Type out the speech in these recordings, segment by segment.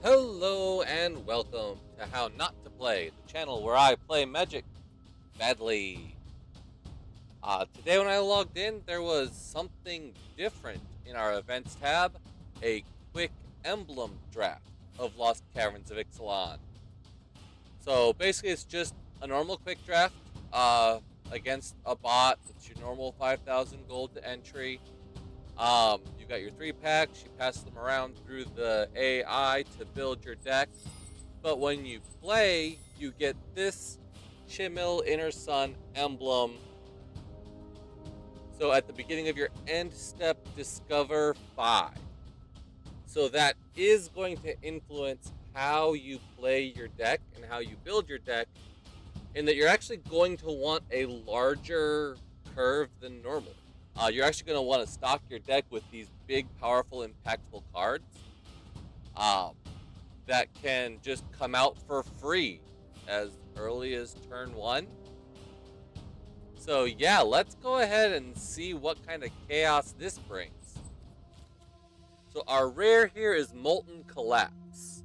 Hello and welcome to How Not to Play, the channel where I play Magic badly. Today when I logged in, there was something different in our events tab, a quick Emblem draft of Lost Caverns of Ixalan. So basically it's just a normal quick draft against a bot. It's your normal 5,000 gold to entry. You got your 3 packs, you pass them around through the AI to build your deck. But when you play, you get this Chimil Inner Sun emblem. So at the beginning of your end step, discover 5. So that is going to influence how you play your deck and how you build your deck, in that you're actually going to want a larger curve than normal. You're actually going to want to stock your deck with these big, powerful, impactful cards that can just come out for free as early as turn 1. So yeah, let's go ahead and see what kind of chaos this brings. So our rare here is Molten Collapse.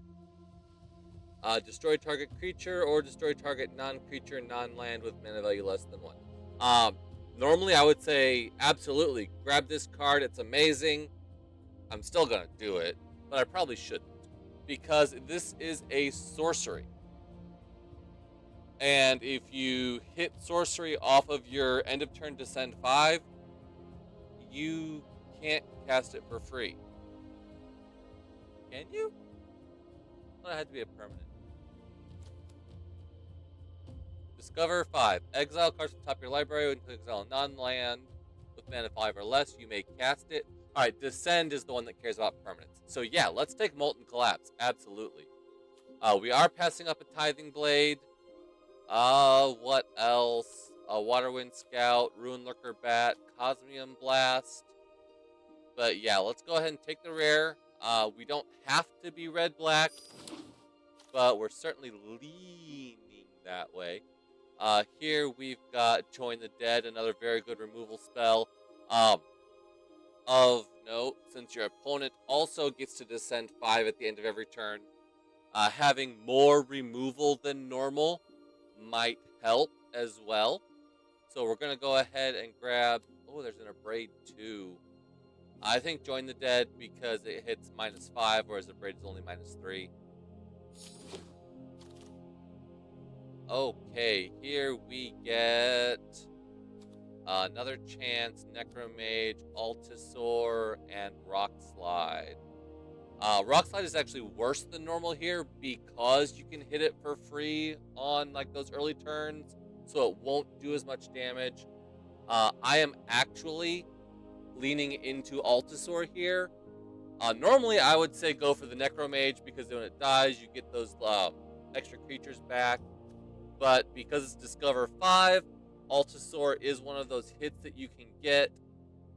Destroy target creature or destroy target non-creature, non-land with mana value less than 1. Normally I would say absolutely grab this card, it's amazing. I'm still gonna do it, but I probably shouldn't, because this is a sorcery. And if you hit sorcery off of your end of turn descend 5, you can't cast it for free. Can you? Well, it had to be a permanent. Discover 5. Exile cards from the top of your library. When you exile a non-land with mana 5 or less, you may cast it. Alright, Descend is the one that cares about permanents. So yeah, let's take Molten Collapse. Absolutely. We are passing up a Tithing Blade. What else? Waterwind Scout, Ruin Lurker Bat, Cosmium Blast. But yeah, let's go ahead and take the rare. We don't have to be red-black, but we're certainly leaning that way. Here we've got Join the Dead, another very good removal spell. Of note, since your opponent also gets to descend 5 at the end of every turn, having more removal than normal might help as well. So we're going to go ahead and grab... Oh, there's an Abrade too. I think Join the Dead because it hits -5, whereas Abrade is only -3. Okay, here we get another chance, Necromage, Altisor, and Rock Slide. Rock Slide is actually worse than normal here because you can hit it for free on like those early turns, so it won't do as much damage. I am actually leaning into Altisor here. Normally, I would say go for the Necromage because when it dies, you get those extra creatures back. But because it's Discover 5, Altisor is one of those hits that you can get.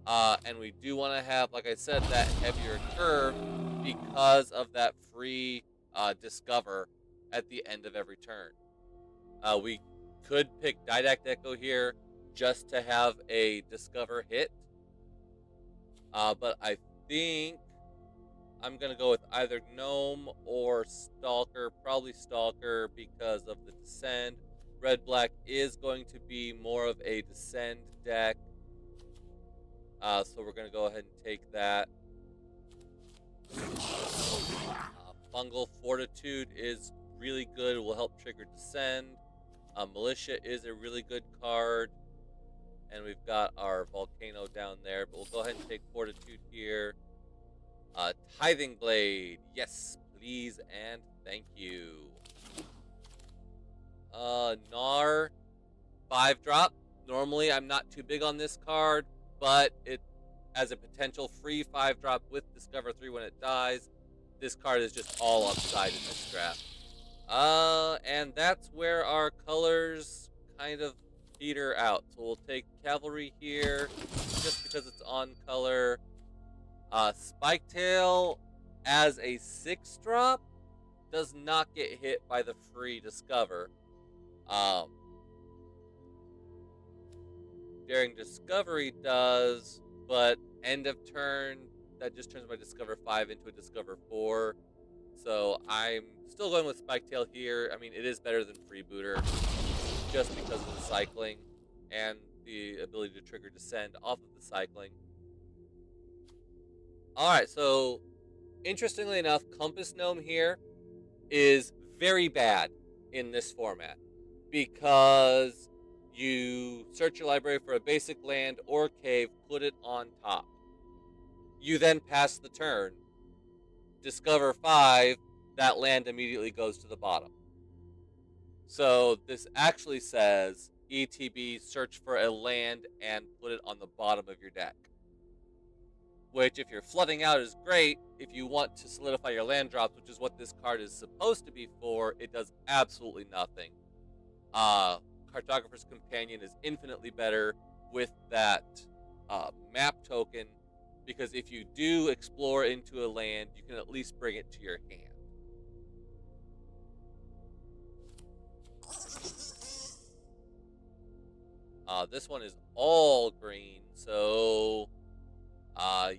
And we do want to have, like I said, that heavier curve because of that free Discover at the end of every turn. We could pick Didact Echo here just to have a Discover hit. But I think I'm going to go with either Gnome or Stalker. Probably Stalker because of the Descend. Red-Black is going to be more of a Descend deck. So we're going to go ahead and take that. Fungal Fortitude is really good. It will help trigger Descend. Militia is a really good card. And we've got our Volcano down there. But we'll go ahead and take Fortitude here. Tithing Blade. Yes, please and thank you. Gnar. 5-drop. Normally, I'm not too big on this card, but it as a potential free 5-drop with Discover 3 when it dies. This card is just all upside in this draft. And that's where our colors kind of peter out. So we'll take Cavalry here, just because it's on color. Spiketail, as a 6-drop, does not get hit by the free Discover. Daring Discovery does, but end of turn, that just turns my Discover 5 into a Discover 4. So So I'm still going with Spiketail here. I mean, it is better than Freebooter just because of the cycling and the ability to trigger Descend off of the cycling. Alright, so interestingly enough, Compass Gnome here is very bad in this format because you search your library for a basic land or cave, put it on top. You then pass the turn, discover 5, that land immediately goes to the bottom. So this actually says ETB search for a land and put it on the bottom of your deck. Which, if you're flooding out, is great. If you want to solidify your land drops, which is what this card is supposed to be for, it does absolutely nothing. Cartographer's Companion is infinitely better with that map token, because if you do explore into a land, you can at least bring it to your hand. This one is all green, so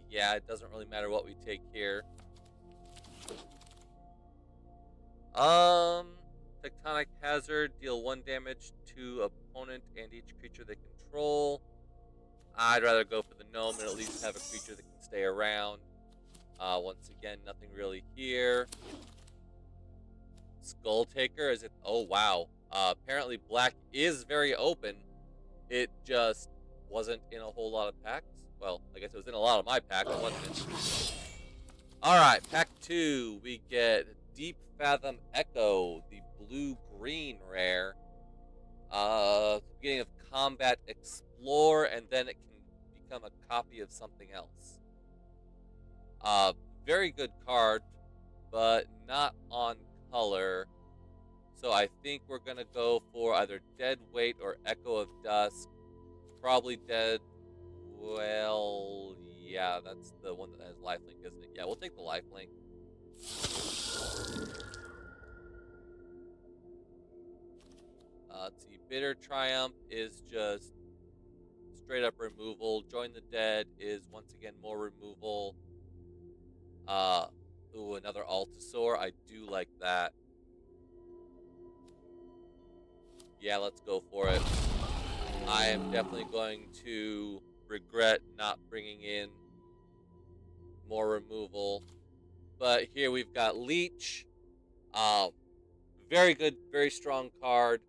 yeah, it doesn't really matter what we take here. Tectonic Hazard, deal 1 damage to opponent and each creature they control. I'd rather go for the gnome and at least have a creature that can stay around. Once again, nothing really here. Skull Taker, is it? Oh, wow. Apparently black is very open. It just wasn't in a whole lot of packs. Well, I guess it was in a lot of my packs, wasn't it? Alright, pack 2. We get Deep Fathom Echo, the blue-green rare. Beginning of combat, explore, and then it can become a copy of something else. Very good card, but not on color. So I think we're going to go for either Dead Weight or Echo of Dusk. Probably Dead... Well, yeah, that's the one that has lifelink, isn't it? Yeah, we'll take the lifelink. Let's see. Bitter Triumph is just straight up removal. Join the Dead is once again more removal. Ooh, another Altasaur. I do like that. Yeah, let's go for it. I am definitely going to regret not bringing in more removal. But here we've got Leech. Very good, very strong card.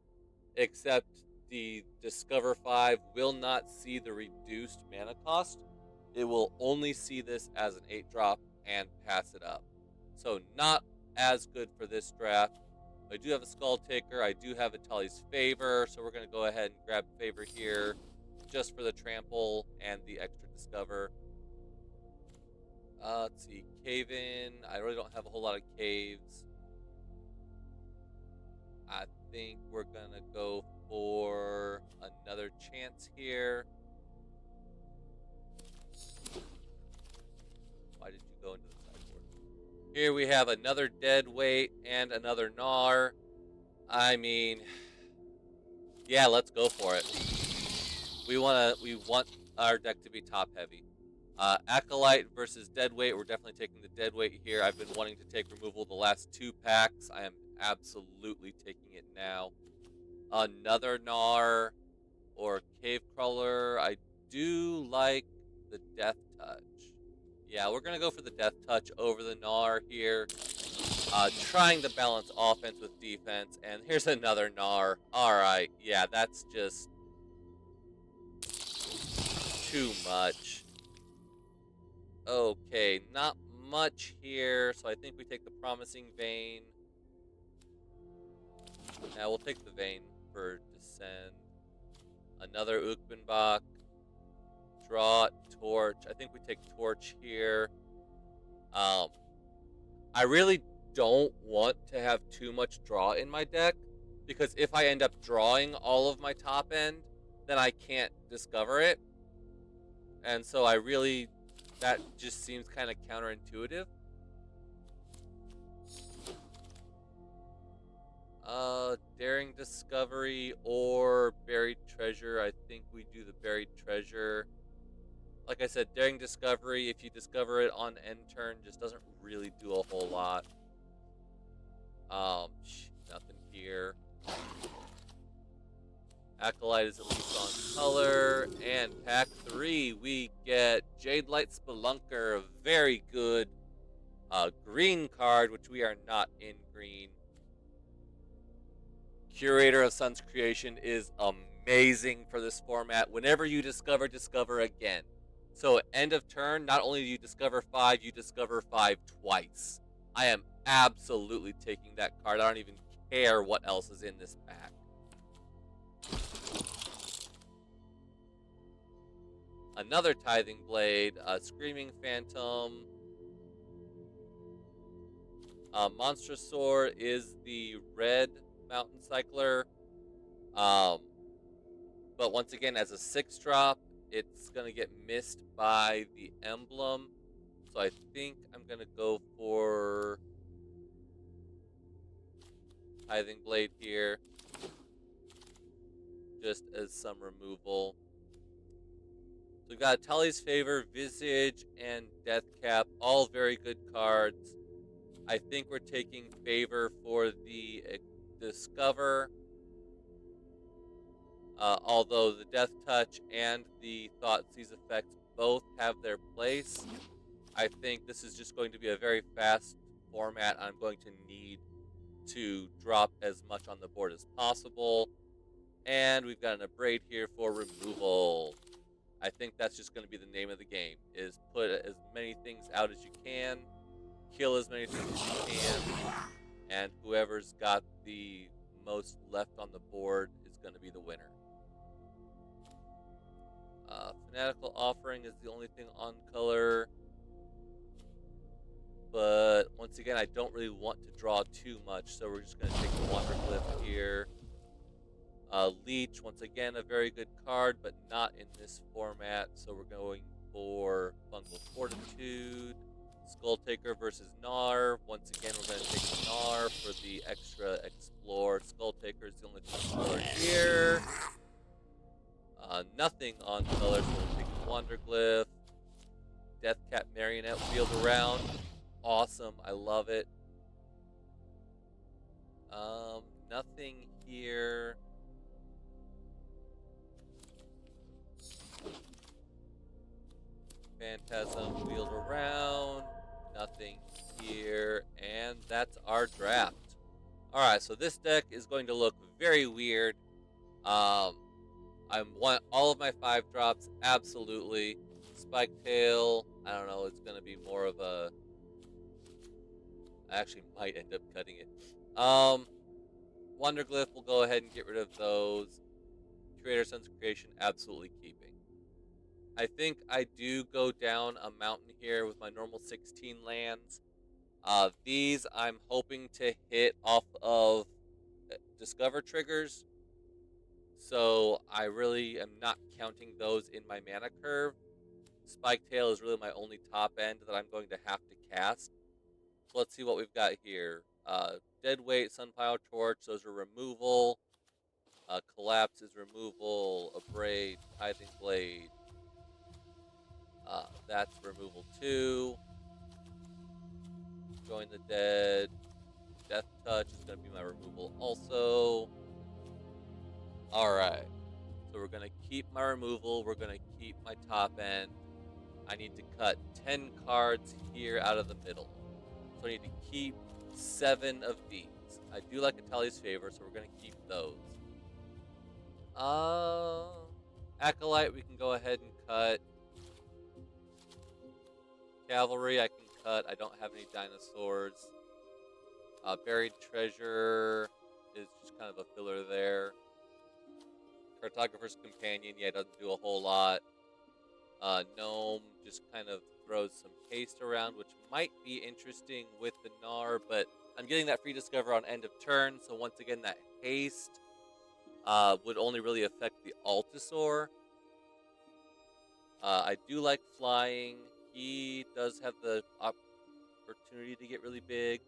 Except the Discover 5 will not see the reduced mana cost. It will only see this as an 8-drop and pass it up. So not as good for this draft. I do have a Skull Taker. I do have a Tully's Favor, so we're going to go ahead and grab Favor here just for the trample and the extra Discover. Let's see. Cave In. I really don't have a whole lot of caves. I think we're going to go for another chance here. Why did you go into the sideboard? Here we have another Dead Weight and another Gnar. I mean, yeah, let's go for it. We want our deck to be top heavy. Acolyte versus Deadweight. We're definitely taking the Deadweight here. I've been wanting to take removal the last 2 packs. I am absolutely taking it now. Another Gnar or Cave Crawler. I do like the Death Touch. Yeah, we're going to go for the Death Touch over the Gnar here. Trying to balance offense with defense. And here's another Gnar. Alright, yeah, that's just too much. Okay, not much here, so I think we take the Promising Vein. Now we'll take the Vein for Descend. Another Ukbenbach. Draw, Torch. I think we take Torch here. I really don't want to have too much draw in my deck, because if I end up drawing all of my top end, then I can't discover it. And so that just seems kind of counterintuitive. Daring Discovery or Buried Treasure. I think we do the Buried Treasure. Like I said, Daring Discovery, if you discover it on end turn, just doesn't really do a whole lot. Acolyte is at least on color. And pack 3, we get Jade Light Spelunker, a very good green card, which we are not in green. Curator of Sun's Creation is amazing for this format. Whenever you discover again. So end of turn, not only do you discover 5, you discover 5 twice. I am absolutely taking that card. I don't even care what else is in this pack. Another Tithing Blade, Screaming Phantom. Monstrosaur is the red Mountain Cycler. But once again, as a 6-drop, it's going to get missed by the Emblem. So I think I'm going to go for Tithing Blade here, just as some removal. So we've got Tully's Favor, Visage, and Deathcap, all very good cards. I think we're taking Favor for the Discover, although the Death Touch and the Thoughtseize effects both have their place. I think this is just going to be a very fast format. I'm going to need to drop as much on the board as possible. And we've got an Abrade here for removal. I think that's just going to be the name of the game, is put as many things out as you can, kill as many things as you can, and whoever's got the most left on the board is going to be the winner. Fanatical Offering is the only thing on color. But once again, I don't really want to draw too much, so we're just going to take the Wanderglyph here. Leech, once again, a very good card, but not in this format, so we're going for Fungal Fortitude. Skulltaker versus Gnar. Once again, we're going to take Gnar for the extra Explore. Skulltaker is the only Explorer here. Nothing on color, so we'll take the Wanderglyph. Deathcat Marionette wheeled around. Awesome, I love it. Nothing here. Phantasm wheeled around. Nothing here. And that's our draft. Alright, so this deck is going to look very weird. I want all of my 5 drops, absolutely. Spiketail, I don't know, it's going to be more of a... I actually might end up cutting it. Wanderglyph, we'll go ahead and get rid of those. Curator Sun's Creation, absolutely keeping. I think I do go down a mountain here with my normal 16 lands. These I'm hoping to hit off of Discover triggers. So I really am not counting those in my mana curve. Spiketail is really my only top end that I'm going to have to cast. So let's see what we've got here. Deadweight, Sunpile Torch, those are removal. Collapse is removal. Abrade, Tithing Blade. That's removal 2. Join the Dead. Death Touch is going to be my removal also. Alright. So we're going to keep my removal. We're going to keep my top end. I need to cut 10 cards here out of the middle. So I need to keep 7 of these. I do like Atali's Favor, so we're going to keep those. Acolyte, we can go ahead and cut. Cavalry, I can cut. I don't have any dinosaurs. Buried Treasure is just kind of a filler there. Cartographer's Companion, yeah, doesn't do a whole lot. Gnome just kind of throws some haste around, which might be interesting with the Gnar, but I'm getting that free discover on end of turn, so once again, that haste would only really affect the Altasaur. I do like flying. He does have the opportunity to get really big.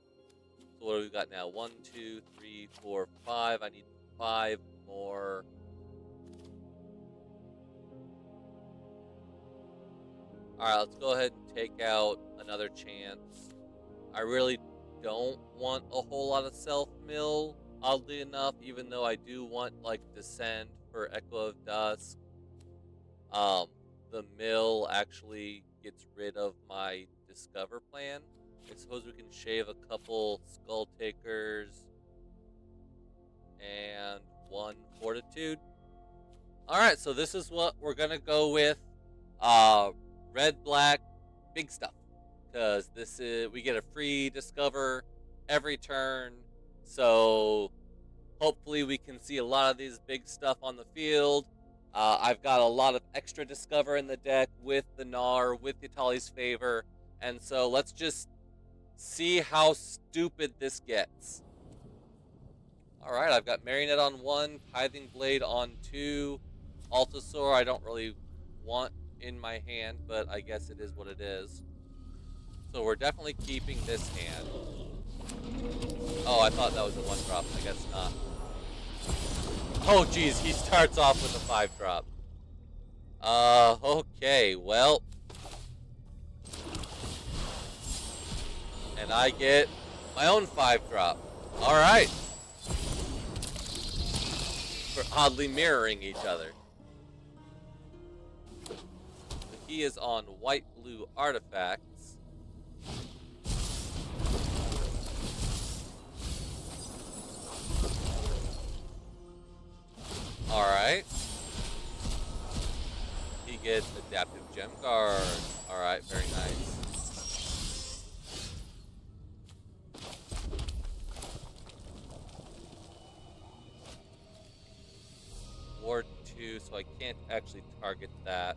So what do we got now? 1, 2, 3, 4, 5. I need 5 more. Alright, let's go ahead and take out another chance. I really don't want a whole lot of self-mill, oddly enough, even though I do want, like, Descend for Echo of Dusk. The mill actually gets rid of my Discover plan. I suppose we can shave a couple Skull Takers and 1 Fortitude. Alright, so this is what we're gonna go with. Red, black, big stuff. Because this is, we get a free Discover every turn. So hopefully we can see a lot of these big stuff on the field. I've got a lot of extra Discover in the deck with the Gnar, with Yatali's Favor. And so let's just see how stupid this gets. Alright, I've got Marionette on 1, Tithing Blade on 2, Altasaur I don't really want in my hand, but I guess it is what it is. So we're definitely keeping this hand. Oh, I thought that was a 1-drop. I guess not. Oh, geez, he starts off with a 5-drop. Okay, well. And I get my own 5-drop. Alright. We're oddly mirroring each other. He is on white-blue artifacts. Alright. He gets Adaptive Gem Guard. Alright, very nice. Ward 2, so I can't actually target that.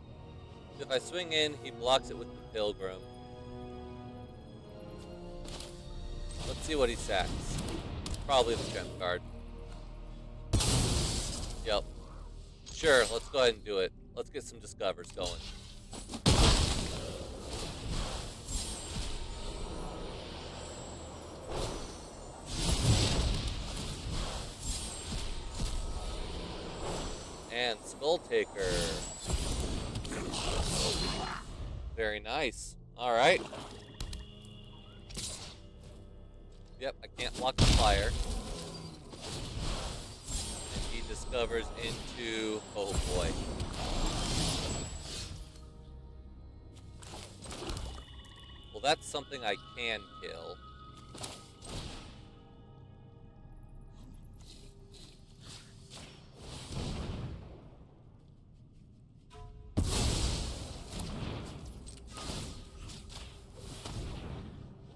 If I swing in, he blocks it with the Pilgrim. Let's see what he sacks. Probably the Gem Guard. Yep. Sure, let's go ahead and do it. Let's get some Discovers going. And Skull Taker. Very nice. Alright. Yep, I can't block the fire. And he discovers into... oh boy. Well, that's something I can kill.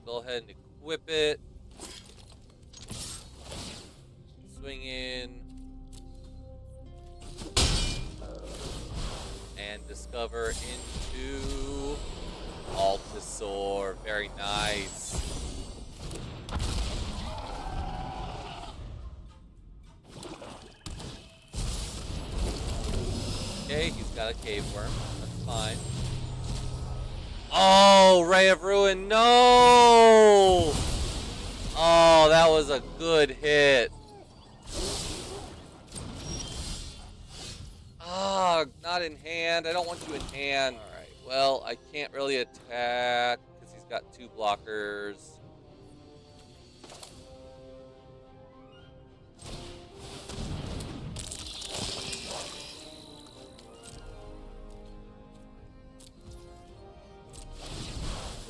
Go ahead and equip it. Swing in. And discover into Altasaur. Very nice. Okay, he's got a cave worm. That's fine. Oh, Ray of Ruin, no! Oh, that was a good hit. Ah, not in hand. I don't want you in hand. Alright, well, I can't really attack because he's got 2 blockers.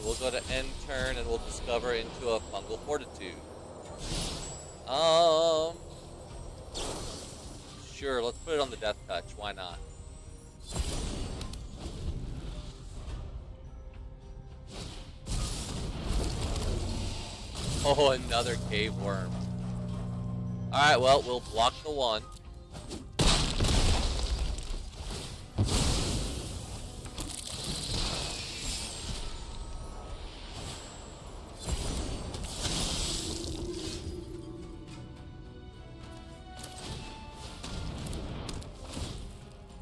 We'll go to end turn and we'll discover into a Fungal Fortitude. Sure, let's put it on the Death Touch. Why not? Oh, another Cave Worm. Alright, well, we'll block the 1.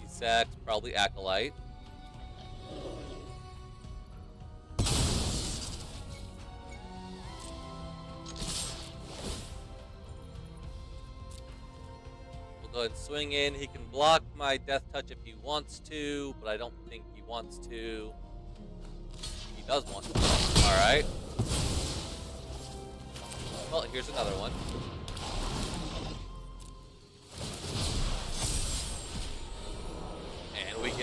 Sacks, probably Acolyte. We'll go ahead and swing in. He can block my Death Touch if he wants to, but I don't think he wants to. He does want to. Alright. Well, here's another one.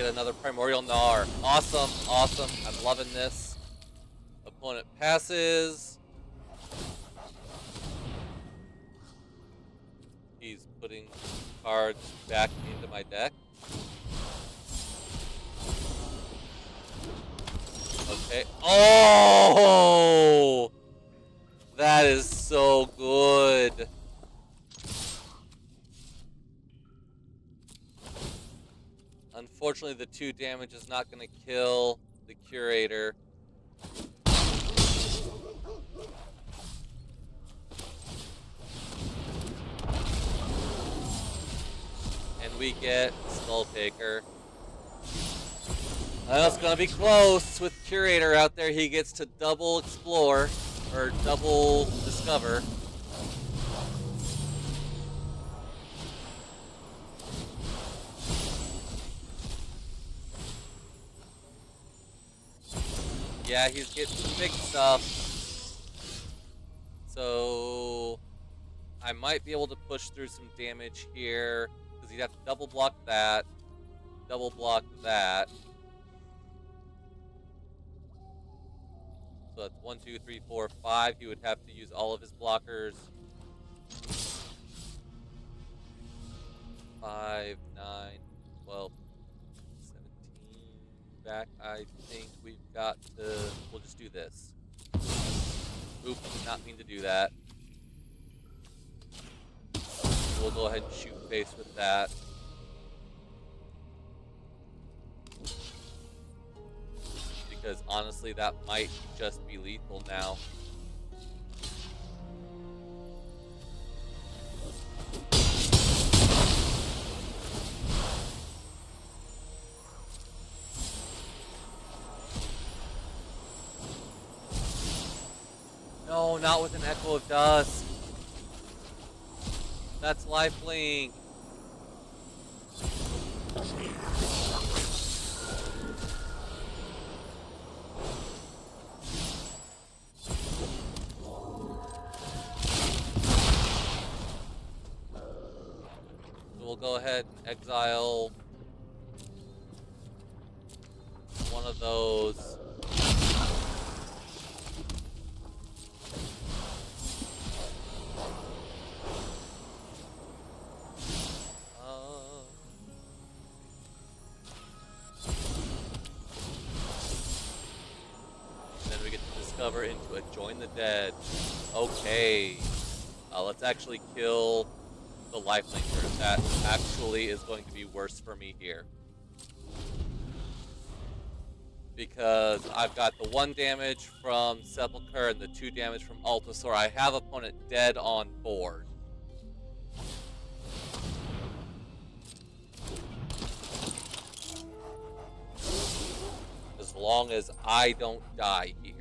get another Primordial Gnar. Awesome, awesome. I'm loving this. Opponent passes. He's putting cards back into my deck. Okay. Oh! That is so good. Unfortunately, the 2 damage is not going to kill the Curator. And we get Skull Taker. That's going to be close with Curator out there. He gets to double explore, or double discover. Yeah, he's getting some big stuff. So I might be able to push through some damage here, because he'd have to double block that, double block that. So that's 1, 2, 3, 4, 5. He would have to use all of his blockers. 5, 9, 12, 17. Back, I think we've got to. We'll just do this. Oop, did not mean to do that. We'll go ahead and shoot face with that. Because honestly, that might just be lethal now. No, not with an Echo of Dusk. That's lifelink. We'll go ahead and exile one of those. Then we get to discover into a Join the Dead. Okay. Let's actually kill the lifelinker. That actually is going to be worse for me here. Because I've got the 1 damage from Sepulcher and the 2 damage from Altasaur. I have opponent dead on board. As long as I don't die here.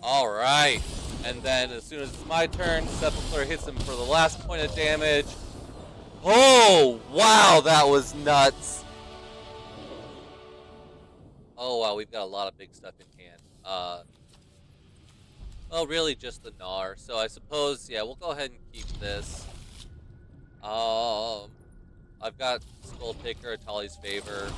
Alright, and then as soon as it's my turn, Sepulcher hits him for the last point of damage. Oh, wow, that was nuts. Oh, wow, we've got a lot of big stuff in hand. Well, really just the Gnar, so I suppose, yeah, we'll go ahead and keep this. I've got Skull Taker, Atali's Favor,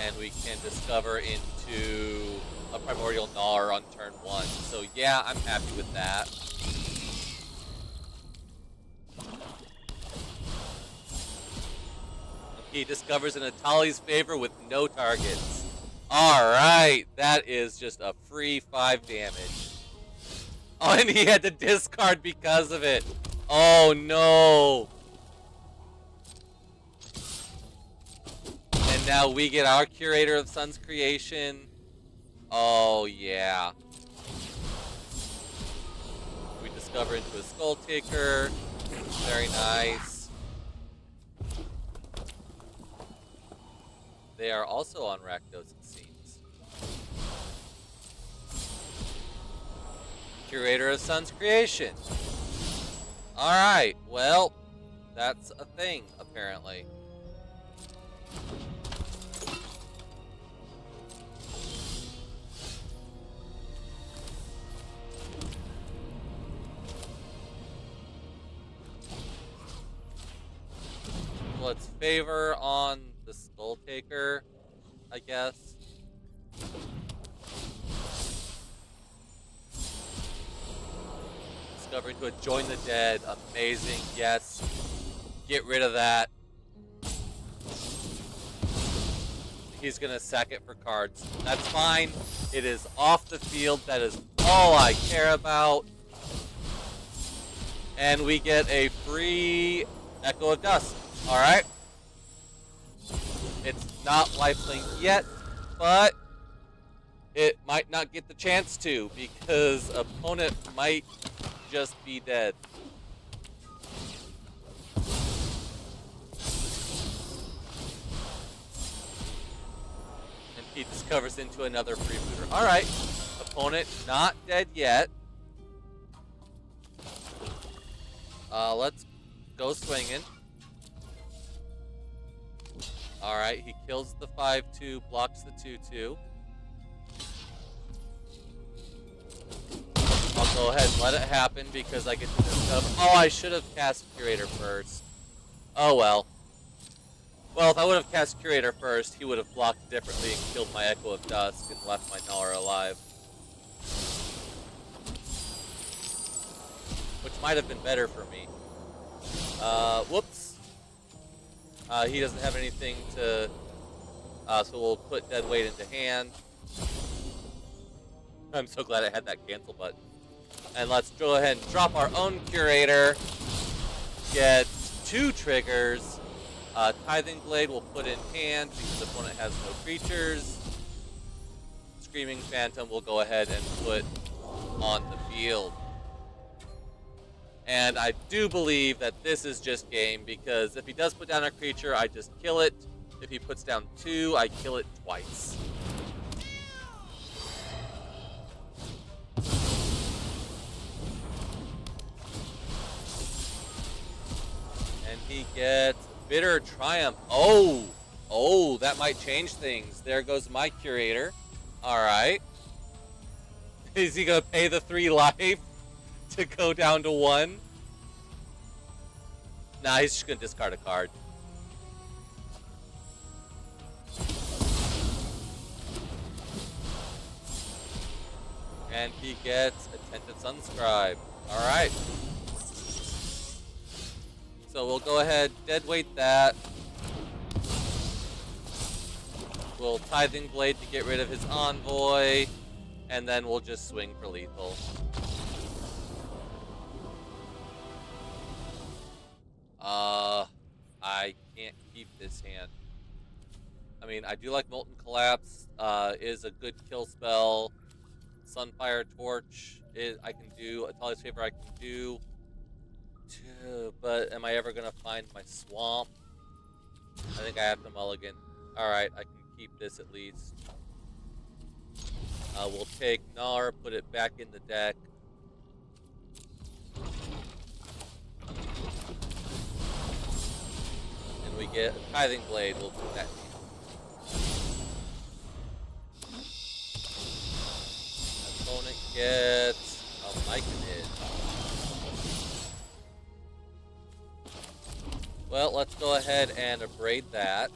and we can discover into a Primordial Gnar on turn 1. So yeah, I'm happy with that. He discovers an Atali's Favor with no targets. Alright, that is just a free 5 damage. Oh, and he had to discard because of it. Oh no. And now we get our Curator of Sun's Creation. Oh, yeah. We discover into a Skull Taker. Very nice. They are also on Rakdos, it seems. Curator of Sun's Creation. Alright, well, that's a thing, apparently. Let's favor on the Skull Taker, I guess. Discovering to join the dead. Amazing. Yes. Get rid of that. He's going to sack it for cards. That's fine. It is off the field. That is all I care about. And we get a free Echo of Dust. Alright. It's not lifelink yet, but it might not get the chance to because opponent might just be dead. And he discovers into another freebooter. Alright. Opponent not dead yet. Let's go swinging. Alright, he kills the 5-2, blocks the 2-2. I'll go ahead and let it happen because I get to discover. Oh, I should have cast Curator first. Oh well. Well, if I would have cast Curator first, he would have blocked differently and killed my Echo of Dusk and left my Nara alive. Which might have been better for me. Whoops. He doesn't have anything to... so we'll put Dead Weight into hand. I'm so glad I had that cancel button. And let's go ahead and drop our own Curator. Get 2 triggers. Tithing Blade we'll put in hand because the opponent has no creatures. Screaming Phantom we'll go ahead and put on the field. And I do believe that this is just game because if he does put down a creature, I just kill it. If he puts down 2, I kill it twice. And he gets Bitter Triumph. Oh, that might change things. There goes my Curator. Alright. Is he going to pay the 3 life to go down to 1? Nah, he's just going to discard a card. And he gets Attentive Sunscribe. Alright. So we'll go ahead, deadweight that. We'll Tithing Blade to get rid of his Envoy. And then we'll just swing for lethal. I can't keep this hand. I mean, I do like Molten Collapse. Is a good kill spell. Sunfire Torch is I can do. Atali's Favor I can do. But am I ever gonna find my swamp? I think I have to mulligan. Alright, I can keep this at least. We'll take Gnar, put it back in the deck. And we get a Tithing Blade, we'll put that in. Opponent gets a Myconid. Well, let's go ahead and abrade that.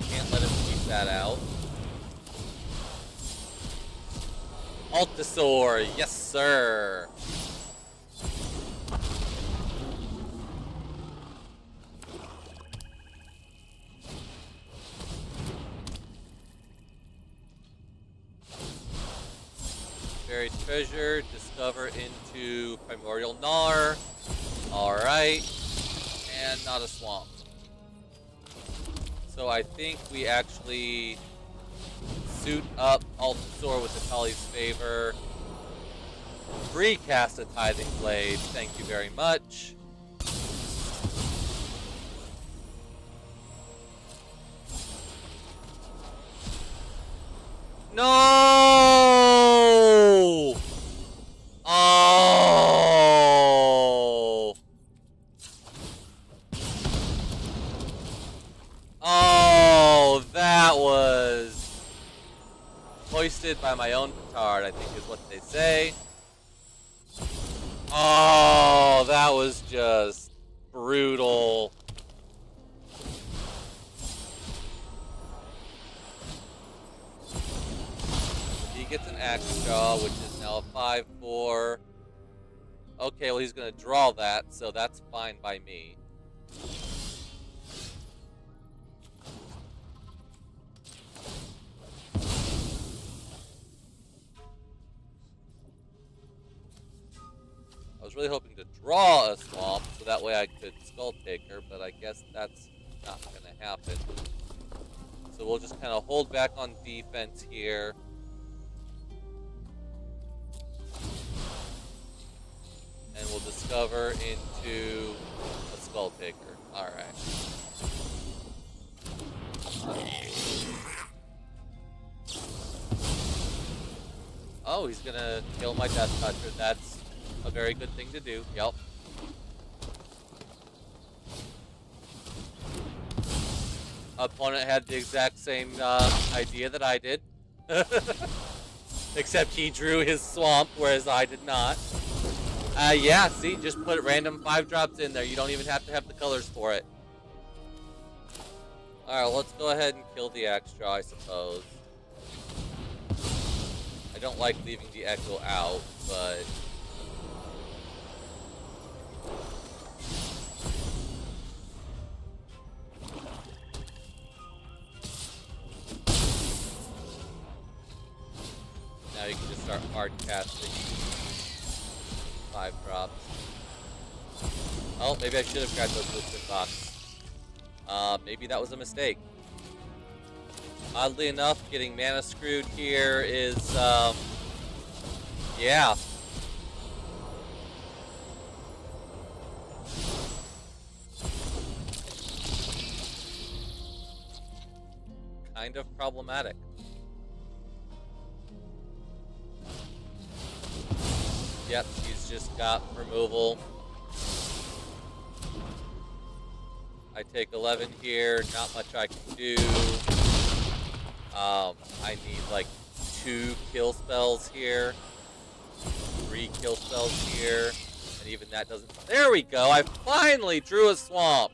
Can't let him keep that out. Altasaur, yes sir! Buried Treasure, discover into Primordial Gnar. Alright. And not a swamp. So I think we actually suit up Altasaur with Atali's Favor. Recast a Tithing Blade. Thank you very much. No! Oh! by my own petard, I think is what they say. Oh, that was just brutal. He gets an axe jaw, which is now a 5/4. Okay, well he's gonna draw that, so that's fine by me. I was really hoping to draw a swamp, so that way I could Skull Taker, but I guess that's not gonna happen. So we'll just kind of hold back on defense here. And we'll discover into a Skull Taker. Alright. Oh, he's gonna kill my Death Toucher. That's a very good thing to do. Yep. Opponent had the exact same idea that I did. Except he drew his swamp, whereas I did not. Yeah, see, just put random 5-drops in there. You don't even have to have the colors for it. Alright, let's go ahead and kill the Extra, I suppose. I don't like leaving the Echo out, but... now you can just start hard casting 5-drops. Oh, maybe I should have grabbed those Blitzing Box. Maybe that was a mistake. Oddly enough, getting mana screwed here is, yeah. Kind of problematic. Yep, he's just got removal. I take 11 here, not much I can do. I need like 2 kill spells here, 3 kill spells here, and even that doesn't... There we go, I finally drew a swamp!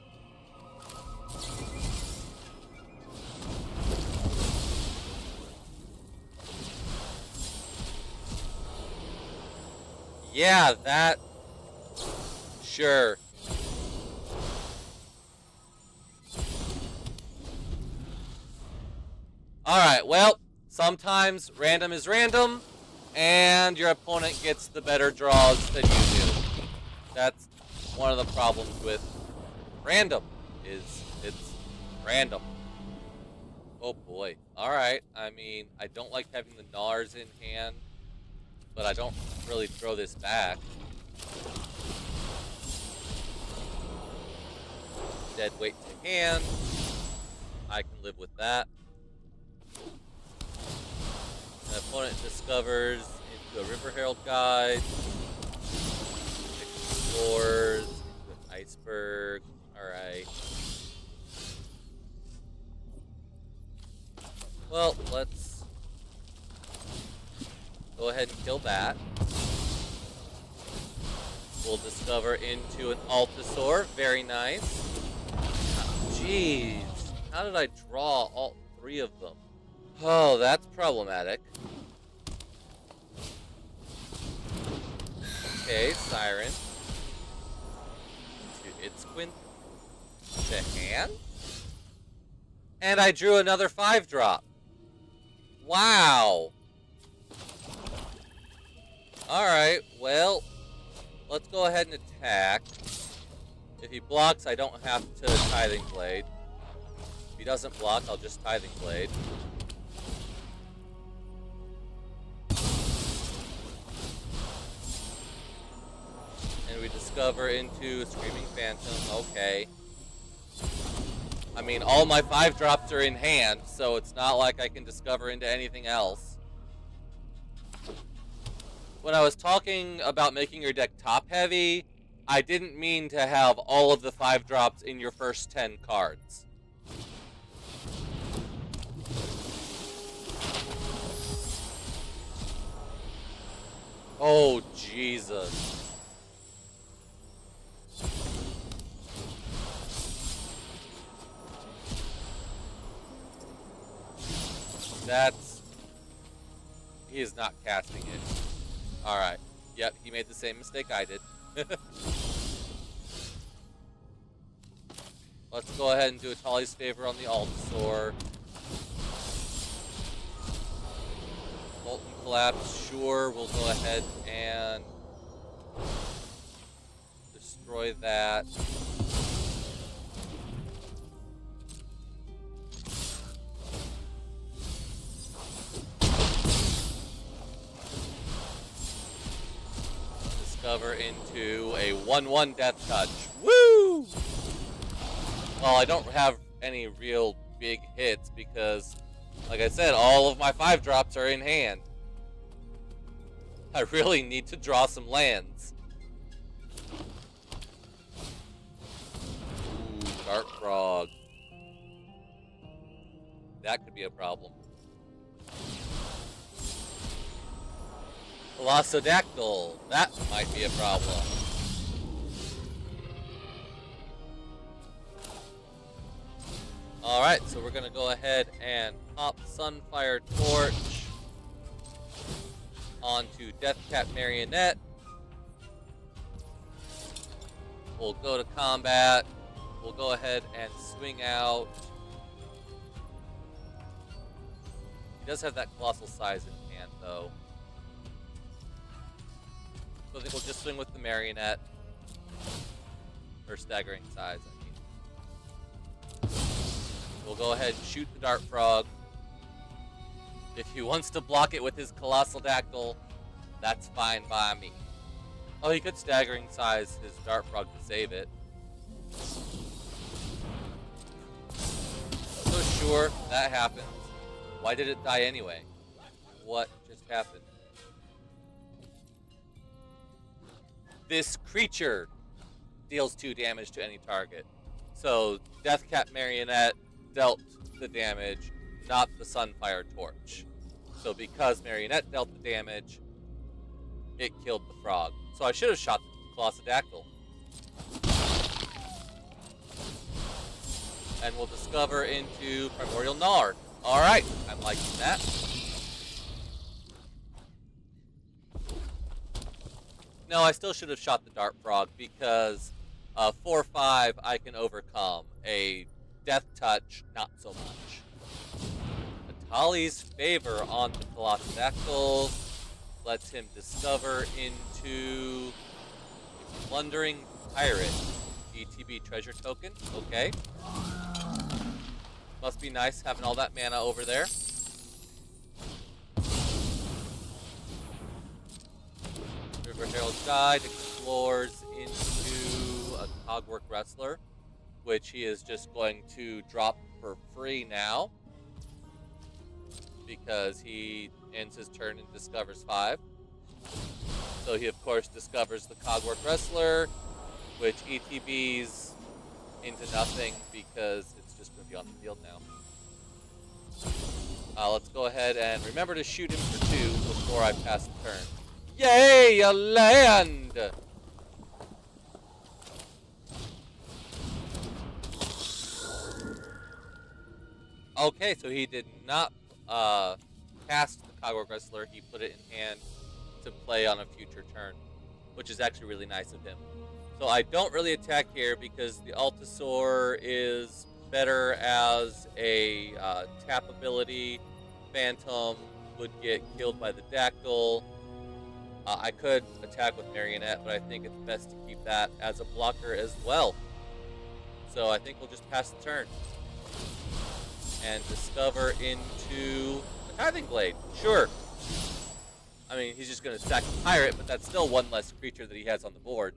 Yeah, that... Sure. Alright, well, sometimes random is random, and your opponent gets the better draws than you do. That's one of the problems with random, is it's random. Oh boy. Alright, I mean, I don't like having the Gnars in hand, but I don't really throw this back. Dead weight to hand. I can live with that. The opponent discovers into a River Herald Guide. Explores into an Iceberg. Alright. Well, let's go ahead and kill that. We'll discover into an Altasaur. Very nice. Jeez. How did I draw all 3 of them? Oh, that's problematic. Okay, Siren. To Itzquint. To hand. And I drew another 5-drop. Wow. Alright, well, let's go ahead and attack. If he blocks, I don't have to Tithing Blade. If he doesn't block, I'll just Tithing Blade. And we discover into Screaming Phantom. Okay. I mean, all my 5-drops are in hand, so it's not like I can discover into anything else. When I was talking about making your deck top-heavy, I didn't mean to have all of the 5-drops in your first 10 cards. Oh, Jesus. That's... He is not casting it. Alright. Yep, he made the same mistake I did. Let's go ahead and do a Tali's favor on the Altasaur. Molten Collapse, sure, we'll go ahead and destroy that. Discover into a 1/1 Death Touch. Woo! Well, I don't have any real big hits because, like I said, all of my 5-drops are in hand. I really need to draw some lands. Ooh, Dark Frog. That could be a problem. Velocidactyl. That might be a problem. Alright, so we're going to go ahead and pop Sunfire Torch onto Deathcat Marionette. We'll go to combat. We'll go ahead and swing out. He does have that Colossal Size in hand, though. So I think we'll just swing with the Marionette. Or Staggering Size, I mean. We'll go ahead and shoot the Dart Frog. If he wants to block it with his Colossal Dactyl, that's fine by me. Oh, he could Staggering Size his Dart Frog to save it. So sure, that happens. Why did it die anyway? What just happened? This creature deals 2 damage to any target. So Deathcat Marionette dealt the damage, not the Sunfire Torch. So because Marionette dealt the damage, it killed the frog. So I should have shot the Velocidactyl. And we'll discover into Primordial Gnar. Alright, I'm liking that. No, I still should have shot the Dart Frog because 4/5 I can overcome. A Death Touch, not so much. Atali's favor on the Velocidactyl lets him discover into Plundering Pirate. ETB treasure token, okay. Must be nice having all that mana over there. River Herald's Guide explores into a Cogwork Wrestler, which he is just going to drop for free now because he ends his turn and discovers 5. So he, of course, discovers the Cogwork Wrestler, which ETBs into nothing because it's just going to be on the field now. Let's go ahead and remember to shoot him for 2 before I pass the turn. Yay, a land! Okay, so he did not cast the Cogwork Wrestler. He put it in hand to play on a future turn, which is actually really nice of him. So I don't really attack here because the Altasaur is better as a tap ability. Phantom would get killed by the Dactyl. I could attack with Marionette, but I think it's best to keep that as a blocker as well. So I think we'll just pass the turn. And discover into a Tithing Blade. Sure. I mean, he's just going to sack a pirate, but that's still 1 less creature that he has on the board.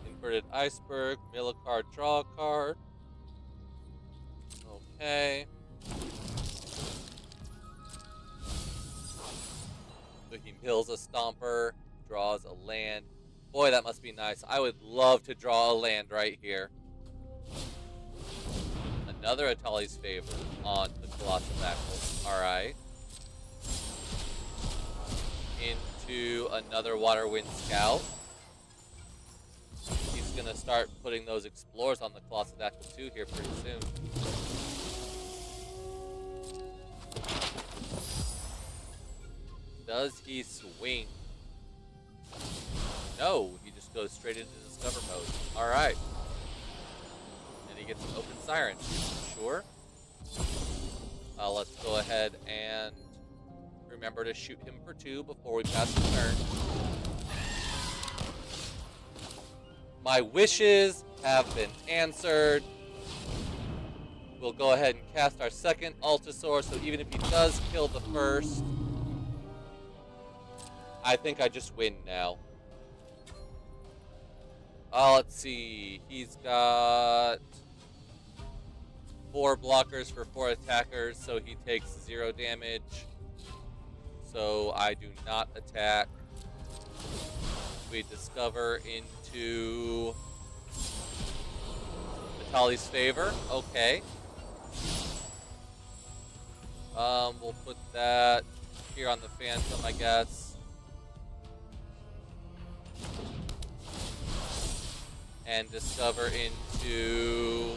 Inverted Iceberg, mill a card, draw a card. Okay. So he mills a Stomper, draws a land, Boy, that must be nice. I would love to draw a land right here. Another Atali's Favor on the Colossal Backle. Alright. Into another Water Wind Scout. He's gonna start putting those Explorers on the Colossal Backle too here pretty soon. Does he swing? No, he just goes straight into Discover mode. Alright. And he gets an Open Siren. Sure. Let's go ahead and remember to shoot him for 2 before we pass the turn. My wishes have been answered. We'll go ahead and cast our second Altasaur, so even if he does kill the first, I think I just win now. Let's see. He's got 4 blockers for 4 attackers, so he takes 0 damage. So I do not attack. We discover into Atali's Favor. Okay. We'll put that here on the Phantom, I guess. And discover into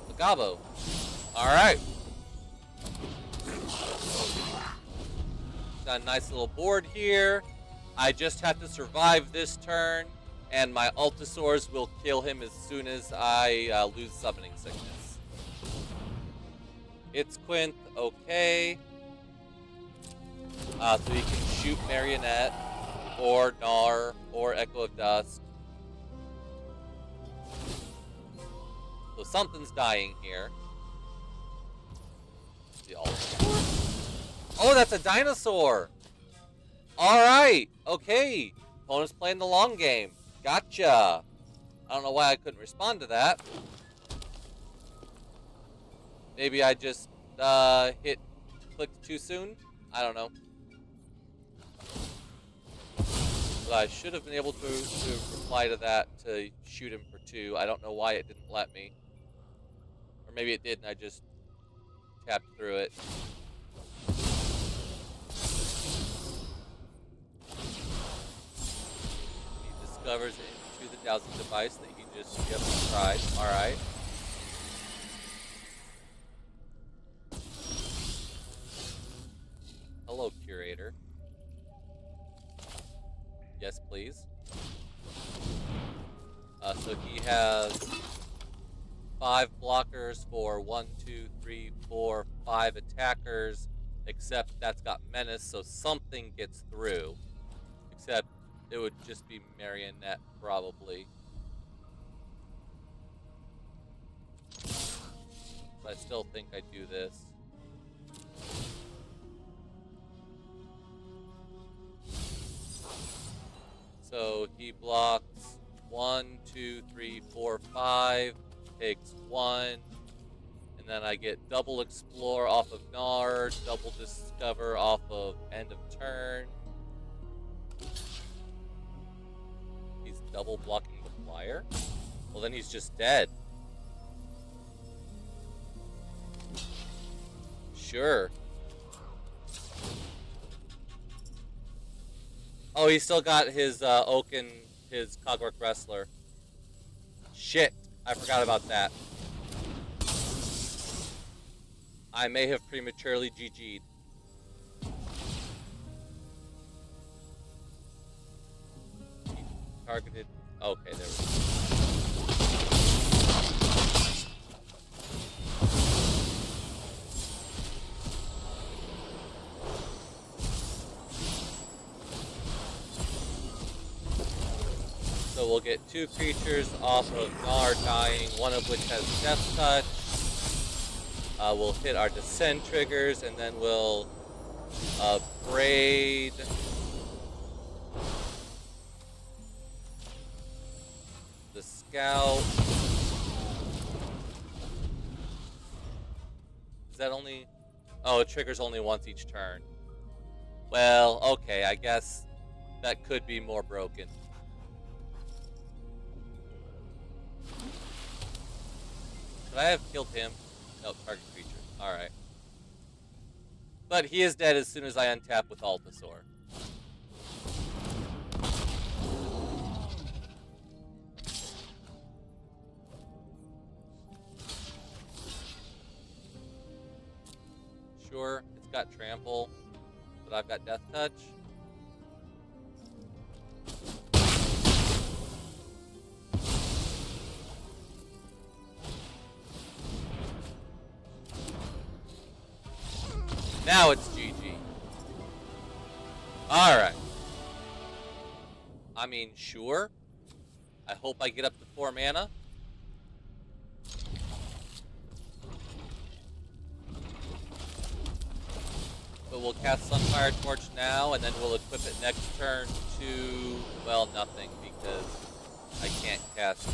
the Gabo. Alright. Got a nice little board here. I just have to survive this turn, and my Altasaurs will kill him as soon as I lose Summoning Sickness. It's Quinth, okay. So he can shoot Marionette, or Gnar, or Echo of Dusk. So something's dying here. The Altasaur? Oh, that's a dinosaur! Alright, okay. Opponent's playing the long game. Gotcha. I don't know why I couldn't respond to that. Maybe I just clicked too soon? I don't know. But I should have been able to reply to that to shoot him for 2. I don't know why it didn't let me. Or maybe it did and I just tapped through it. He discovers into the dowsing device that he just tried. Alright. Hello, Curator. Yes, please. So he has 5 blockers for 1, 2, 3, 4, 5 attackers, except that's got Menace, so something gets through. Except it would just be Marionette, probably. But I still think I do this. So he blocks 1, 2, 3, 4, 5, takes 1, and then I get double Explore off of Gnar, double Discover off of End of Turn. He's double blocking the Flyer? Well, then he's just dead. Sure. Oh, he still got his Oaken, his Cogwork Wrestler. Shit, I forgot about that. I may have prematurely GG'd. He targeted... Okay, there we go. So we'll get 2 creatures off of Gnar dying, one of which has Death Touch. We'll hit our Descend triggers, and then we'll braid the Scout. Is that only... Oh, it triggers only once each turn. Well, okay, I guess that could be more broken. Could I have killed him? No, target creature. Alright. But he is dead as soon as I untap with Altasaur. Sure, it's got trample, but I've got death touch. Now it's GG. Alright. I mean, sure. I hope I get up to 4 mana. But we'll cast Sunfire Torch now, and then we'll equip it next turn to, well, nothing, because I can't cast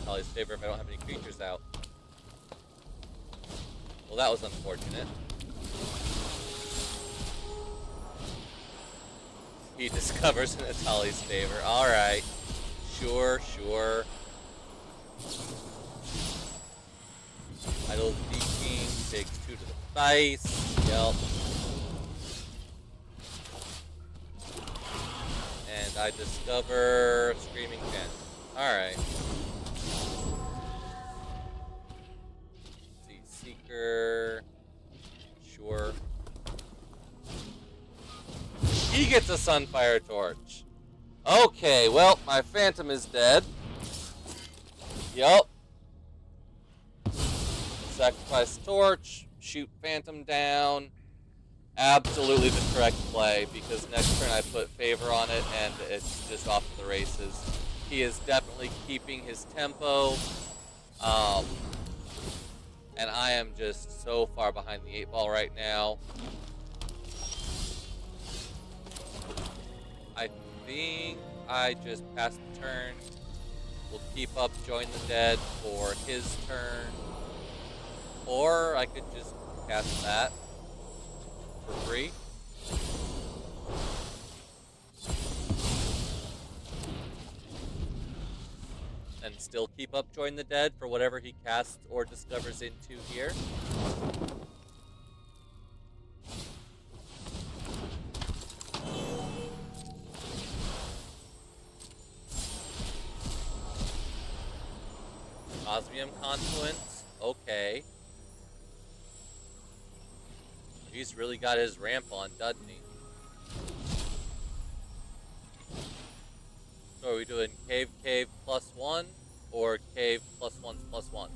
Tali's Favor if I don't have any creatures out. Well, that was unfortunate. He discovers an Atali's Favor. Alright. Sure, sure. Idle King takes 2 to the face. Yep. And I discover Screaming Fen. Alright. Let's see. Seeker. Sure. He gets a Sunfire Torch. Okay, well, my Phantom is dead. Yup. Sacrifice Torch, shoot Phantom down. Absolutely the correct play, because next turn I put Favor on it, and it's just off to the races. He is definitely keeping his tempo. And I am just so far behind the 8-ball right now. I think I just passed the turn. We'll keep up Join the Dead for his turn. Or I could just cast that for free. And still keep up Join the Dead for whatever he casts or discovers into here. Osmium Confluence, okay. He's really got his ramp on, doesn't he? So are we doing Cave +1 or Cave +1/+1?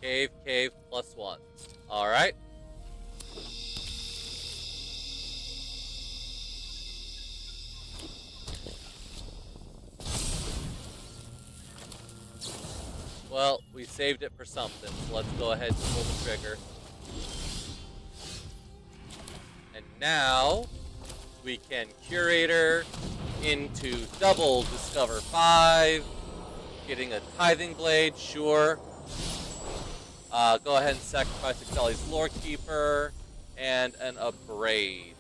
Cave +1. Alright. Well, we saved it for something, so let's go ahead and pull the trigger. And now, we can Curator into double Discover 5, getting a Tithing Blade, sure. Go ahead and sacrifice Ixalan's Lorekeeper, and an Abrade.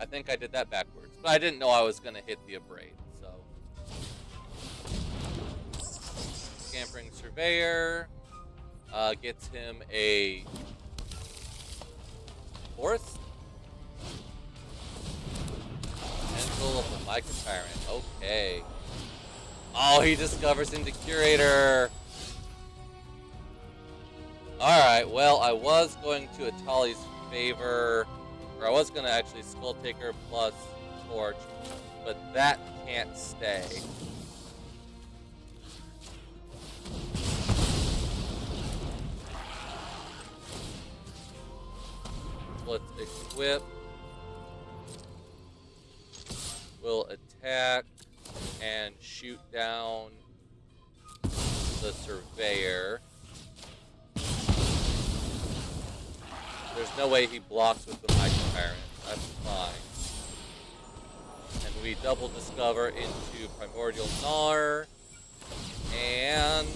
I think I did that backwards, but I didn't know I was going to hit the Abrade, so. Scampering Surveyor gets him a Forest. Handle of the Micro Tyrant, okay. Oh, he discovers into Curator. Alright, well, I was going to Atali's Favor. Or I was going to actually Skull Taker plus Torch, but that can't stay. Let's equip. We'll attack and shoot down the Surveyor. There's no way he blocks with the Micro Tyrant. That's fine. And we double discover into Primordial Gnar. And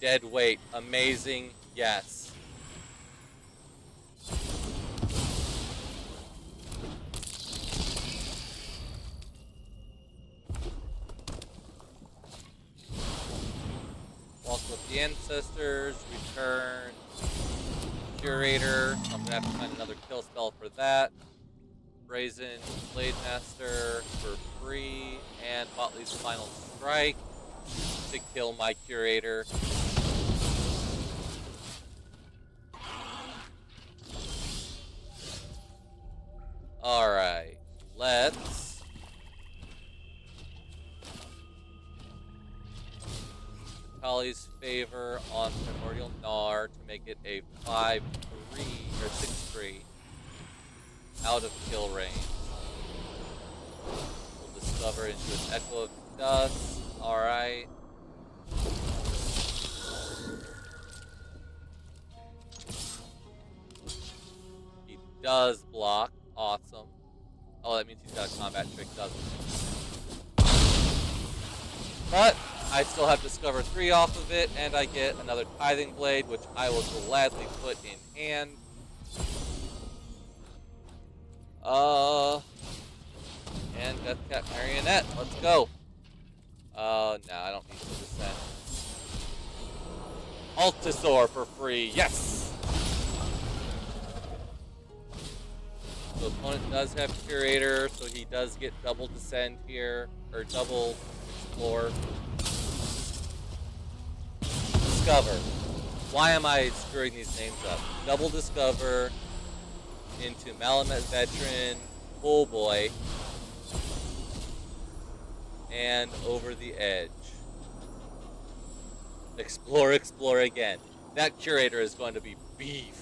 dead weight. Amazing. Yes. Walk with the ancestors. Return. Curator. I'm gonna have to find another kill spell for that. Brazen Blade Master for free. And Motley's Final Strike to kill my Curator. Alright, let's Kali's Favor on Primordial Gnar to make it a 5-3 or 6-3 out of kill range. We'll discover into an Echo of Dust. Alright. He does block. Awesome. Oh, that means he's got a combat trick, doesn't it? But I still have Discover 3 off of it, and I get another Tithing Blade, which I will gladly put in hand. And Deathcat Marionette. Let's go. No, I don't need to descend. Altisor for free. Yes! So opponent does have Curator, so he does get double Descend here, or double Explore. Discover. Why am I screwing these names up? Double Discover into Malamet Veteran. Oh boy. And over the edge. Explore, explore again. That Curator is going to be beef.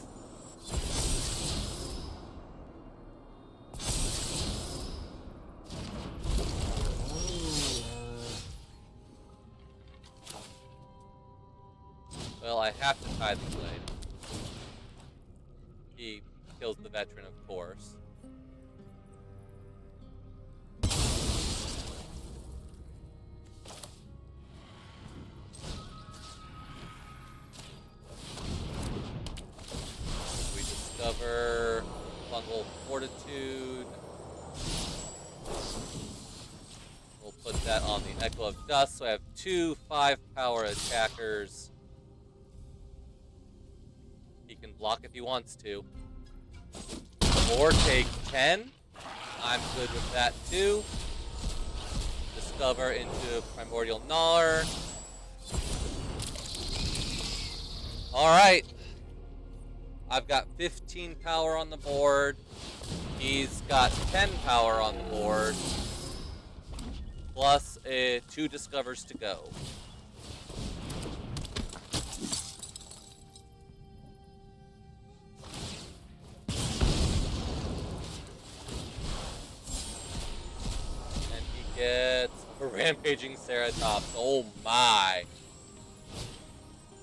Well, I have to tie the blade. He kills the veteran, of course. We discover Fungal Fortitude. We'll put that on the Echo of Dust, so I have 2 5-power attackers. He can block if he wants to. Or take 10. I'm good with that too. Discover into Primordial Gnar. Alright. I've got 15 power on the board. He's got 10 power on the board. Plus 2 Discovers to go. Gets a Rampaging Ceratops. Oh my.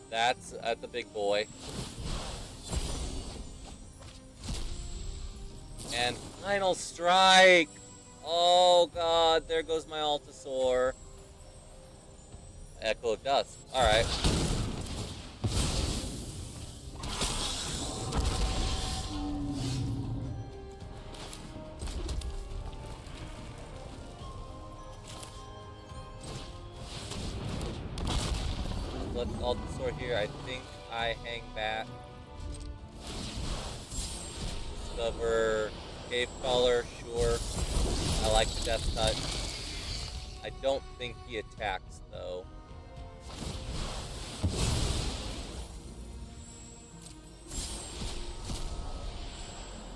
That's at the big boy. And Final Strike. Oh god, there goes my Altisor. Echo of Dust. Alright. Let's Altisor here. I think I hang back. Discover Cave Crawler, sure. I like the Death Touch. I don't think he attacks though.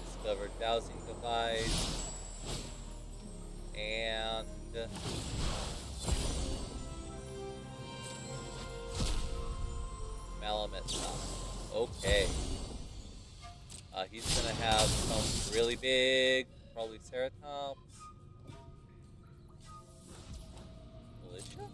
Discover Dowsing Device. And Malamet Top. Okay. He's gonna have something really big, probably Ceratops. Militia?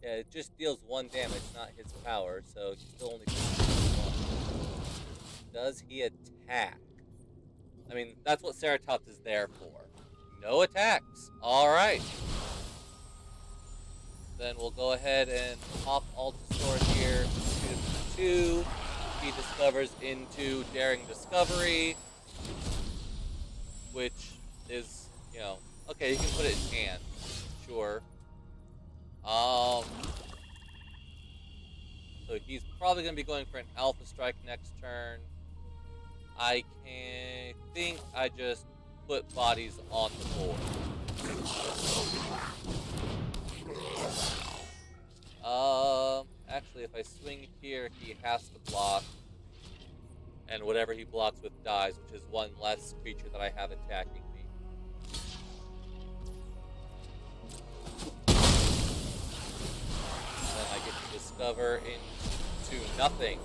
Yeah, Yeah, it just deals 1 damage, not his power, so he still only deals 1. Does he attack? I mean, that's what Ceratops is there for. No attacks. Alright. Then we'll go ahead and pop Altasaur here. Shoot him for 2. He discovers into Daring Discovery, which is, you know, okay, you can put it in hand. Sure. So he's probably going to be going for an Alpha Strike next turn. I think I just put bodies on the board. Actually, if I swing here, he has to block. And whatever he blocks with dies, which is 1 less creature that I have attacking me. Then I get to discover into nothing.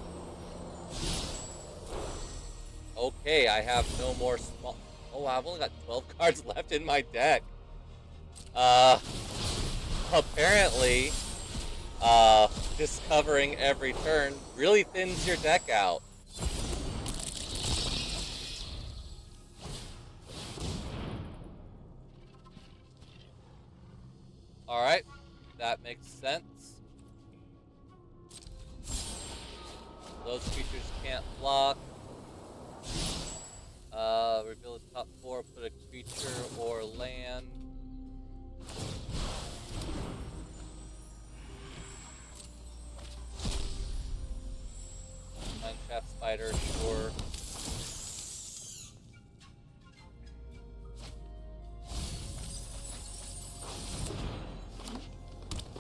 Okay, I have no more small... Oh, I've only got 12 cards left in my deck. Apparently, discovering every turn really thins your deck out. Alright, that makes sense. Those creatures can't block. Reveal the top 4, put a creature or land. Mineshaft Spider, sure.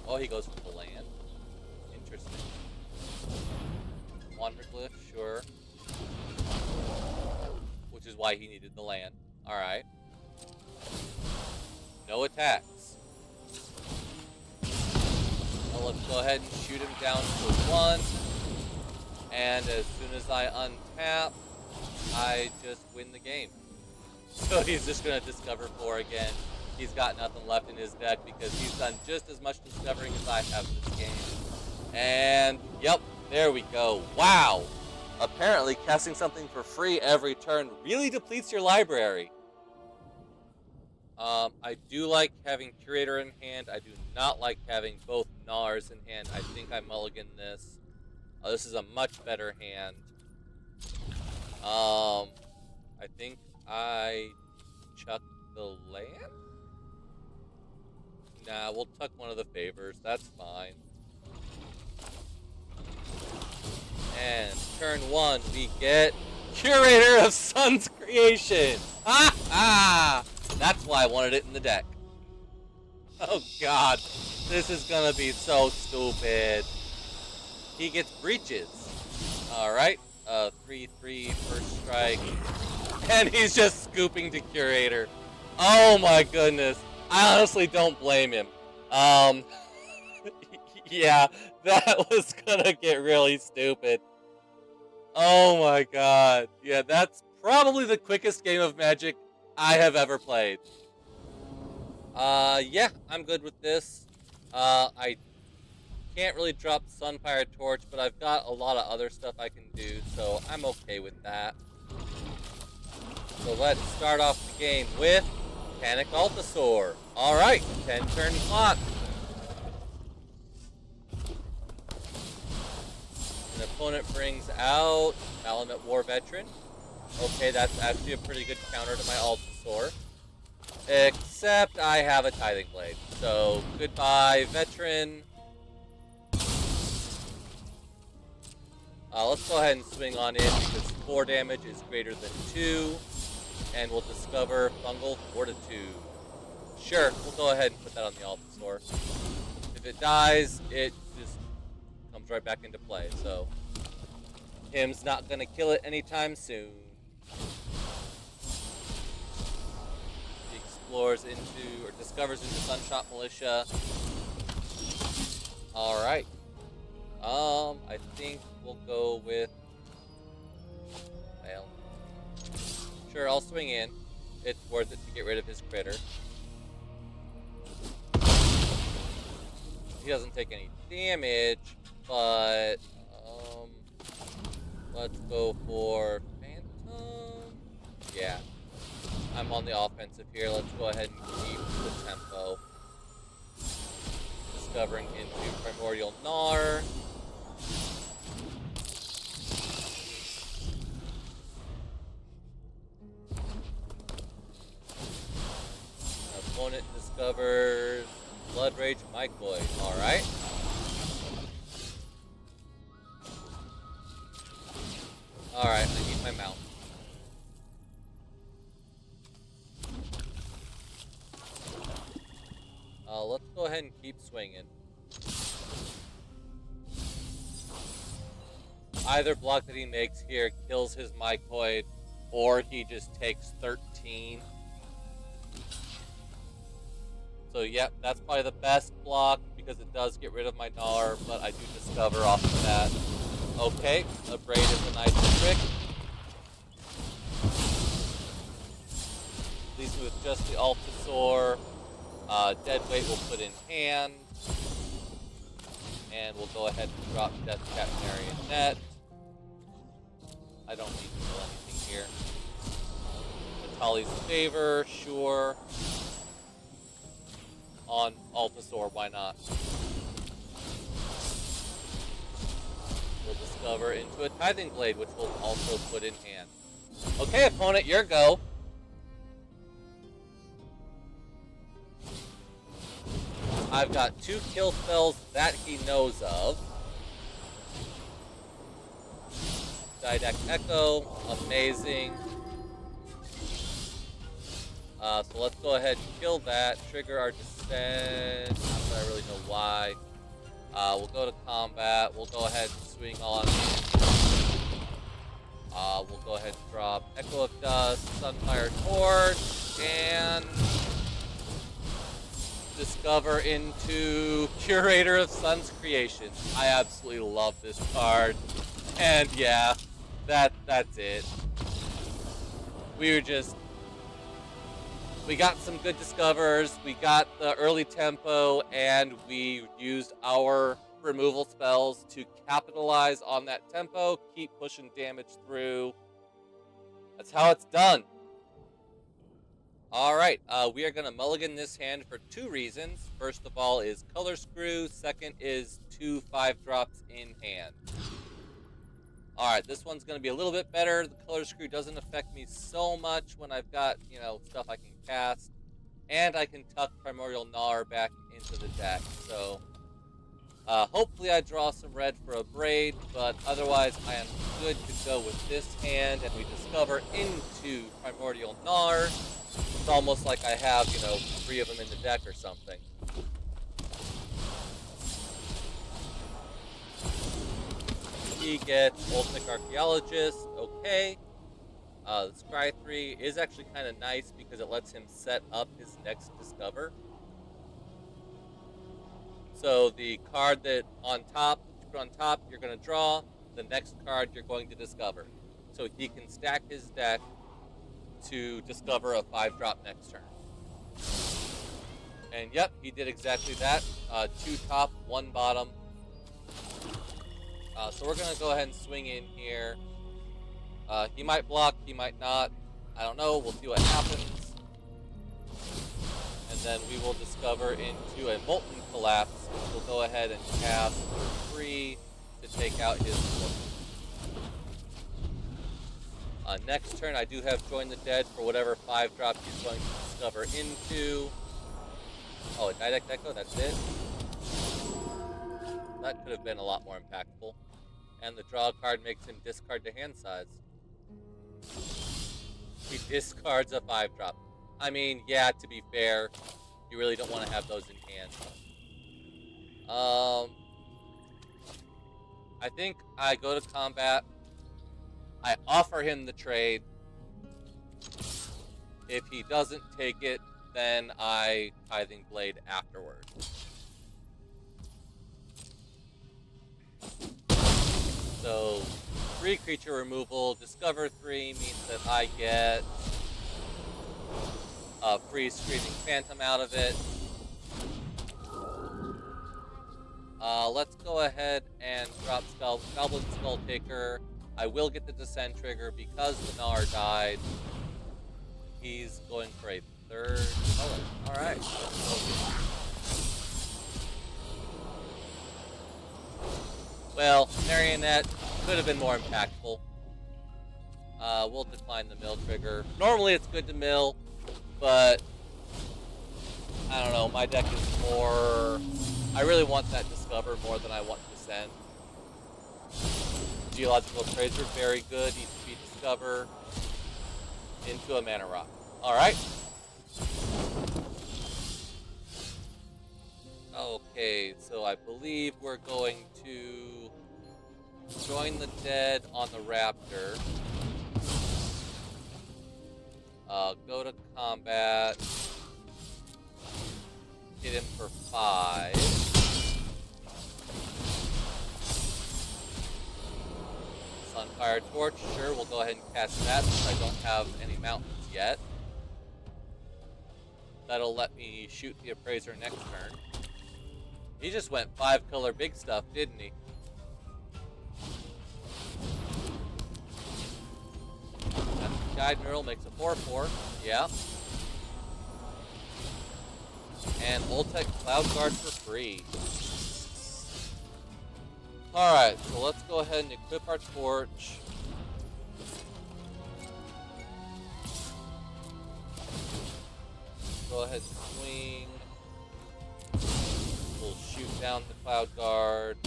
Oh, he goes for the land. Interesting. Wanderglyph, sure. Which is why he needed the land. Alright. No attacks. Well, let's go ahead and shoot him down to 1. And as soon as I untap, I just win the game. So he's just going to discover 4 again. He's got nothing left in his deck because he's done just as much discovering as I have this game. And, yep, there we go. Wow! Apparently, casting something for free every turn really depletes your library. I do like having Curator in hand. I do not like having both Gnars in hand. I think I mulligan this. This is a much better hand. I think I chuck the land? Nah, we'll tuck one of the favors. That's fine. And turn 1, we get Curator of Sun's Creation. Ha ha! That's why I wanted it in the deck. Oh god, this is gonna be so stupid. He gets breaches. Alright, 3/3 first strike. And he's just scooping to Curator. Oh my goodness. I honestly don't blame him. Yeah, that was gonna get really stupid. Oh my god. Yeah, that's probably the quickest game of Magic I have ever played. Yeah, I'm good with this. I can't really drop Sunfire Torch, but I've got a lot of other stuff I can do, so I'm okay with that. So let's start off the game with Panic Altasaur. Alright, 10 turn clock. An opponent brings out Malamute War Veteran. Okay, that's actually a pretty good counter to my Altasaur. Except I have a Tithing Blade. So, goodbye, Veteran. Let's go ahead and swing on in because 4 damage is greater than 2. And we'll discover Fungal Fortitude. Sure, we'll go ahead and put that on the Altasaur. If it dies, it just comes right back into play. So, him's not going to kill it anytime soon. He explores into, or discovers into Sunshot Militia. Alright. I think we'll go with... Well... Sure, I'll swing in. It's worth it to get rid of his critter. he doesn't take any damage, but let's go for Phantom. Yeah, I'm on the offensive here. Let's go ahead and keep the tempo. Discovering into Primordial Gnar. Opponent discovers Blood Rage Mycoid. Alright. Alright, I need my mount. Let's go ahead and keep swinging. Either block that he makes here kills his Mycoid, or he just takes 13. So yep, that's probably the best block because it does get rid of my Gnar, but I do discover off of that. Okay, a Braid is a nice trick. Leaves me with just the Altasaur. Dead Weight we'll put in hand. And we'll go ahead and drop Deathcat Marionette. I don't need to kill anything here. Natali's Favor, sure. On Altasaur, why not? We'll discover into a Tithing Blade, which we'll also put in hand. Okay, opponent, your go. I've got 2 kill spells that he knows of. Didact Echo, amazing. So let's go ahead and kill that. Trigger our Descent. Not that I really know why. We'll go to combat. We'll go ahead and swing on. We'll go ahead and drop Echo of Dust, Sunfire Torch, and discover into Curator of Sun's Creation. I absolutely love this card. And yeah, that's it. We got some good discovers, we got the early tempo, and we used our removal spells to capitalize on that tempo, keep pushing damage through. That's how it's done. Alright, we are going to mulligan this hand for 2 reasons. First of all is Color Screw, second is 2 5-drops in hand. Alright, this one's going to be a little bit better. The Color Screw doesn't affect me so much when I've got, stuff I can cast. And I can tuck Primordial Gnar back into the deck. So, hopefully I draw some red for a Braid, but otherwise I am good to go with this hand. And we discover into Primordial Gnar. It's almost like I have, 3 of them in the deck or something. He gets Ultic Archaeologist, okay. The Scry 3 is actually kind of nice because it lets him set up his next discover. So the card that on top, you're going to draw, the next card you're going to discover. So he can stack his deck to discover a 5-drop next turn. And yep, he did exactly that. 2 top, 1 bottom. So we're going to go ahead and swing in here. He might block, he might not. I don't know, we'll see what happens. And then we will discover into a Molten Collapse, which will go ahead and cast 3 to take out his Molten. Next turn, I do have Join the Dead for whatever 5-drop he's going to discover into. Oh, a Didact Echo, that's it. That could have been a lot more impactful. And the draw card makes him discard to hand size. He discards a 5-drop. I mean, yeah, to be fair, you really don't want to have those in hand. I think I go to combat. I offer him the trade. If he doesn't take it, then I Tithing Blade afterwards. So, 3 creature removal, discover 3 means that I get a free Screaming Phantom out of it. Let's go ahead and drop Goblin Skull Taker. I will get the Descend trigger because the Gnar died. He's going for a third color. Alright. Well, Marionette could have been more impactful. We'll decline the mill trigger. Normally it's good to mill, but I don't know, my deck is more... I really want that Discover more than I want Descend. Geological Appraiser, very good. Needs to be Discover into a Mana Rock. Alright. Okay, so I believe we're going to join the dead on the Raptor. Go to combat. Hit him for 5. Sunfire Torch, sure, we'll go ahead and cast that since I don't have any mountains yet. That'll let me shoot the Appraiser next turn. He just went 5-color big stuff, didn't he? Guide Neural makes a 4/4. Yeah. And Voltec Cloud Guard for free. Alright, so let's go ahead and equip our torch. Go ahead and swing. We'll shoot down the Cloud Guard.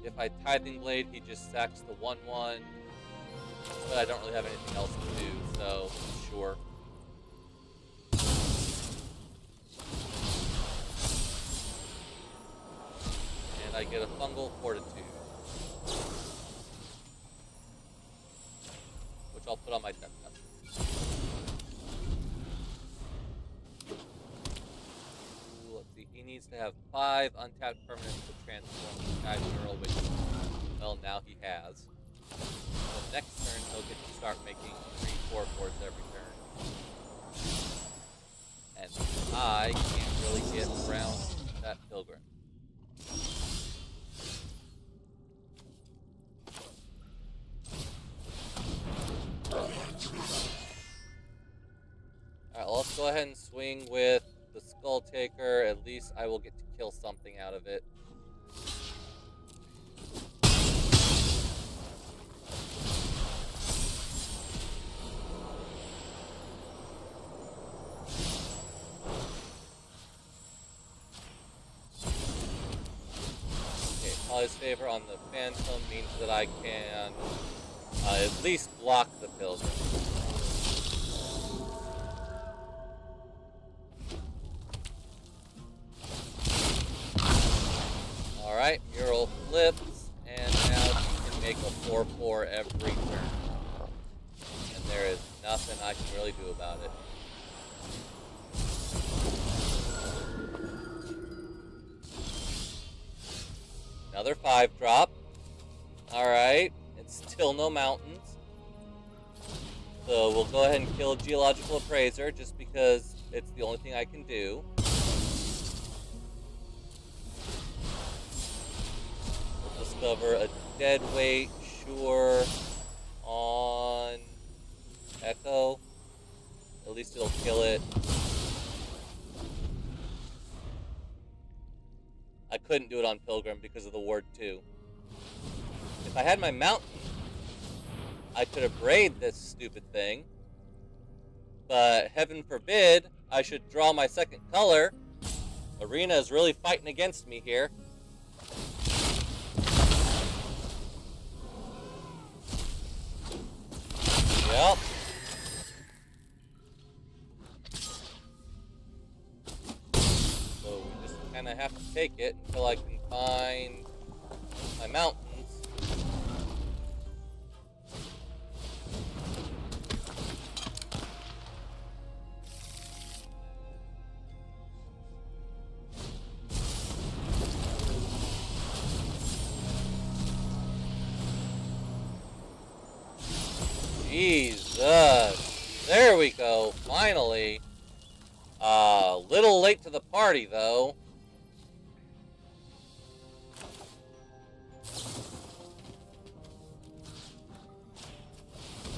If I Tithing Blade, he just sacks the 1/1. But I don't really have anything else to do, so sure. And I get a Fungal Fortitude, which I'll put on my deck. Let's see, he needs to have 5 untapped permanents to transform the Guide Neural, which, well, now he has. So next turn, he'll get to start making 3/4/4s every turn. And I can't really get around that Pilgrim. Alright, well, let's go ahead and swing with the Skull Taker. At least I will get to kill something out of it. Okay, Holly's Favor on the Phantom means that I can at least block the Pilgrim. Alright, Mural flips, and now he can make a 4/4 every turn. And there is nothing I can really do about it. Another 5-drop. Alright, it's still no mountains. So we'll go ahead and kill Geological Appraiser just because it's the only thing I can do. Discover a dead weight, sure, on Echo. At least it'll kill it. I couldn't do it on Pilgrim because of the Ward 2. If I had my mountain, I could have braid this stupid thing. But heaven forbid, I should draw my second color. Arena is really fighting against me here. Yep. So we just kind of have to take it until I can find my mountains. Jesus. There we go. Finally. Little late to the party, though.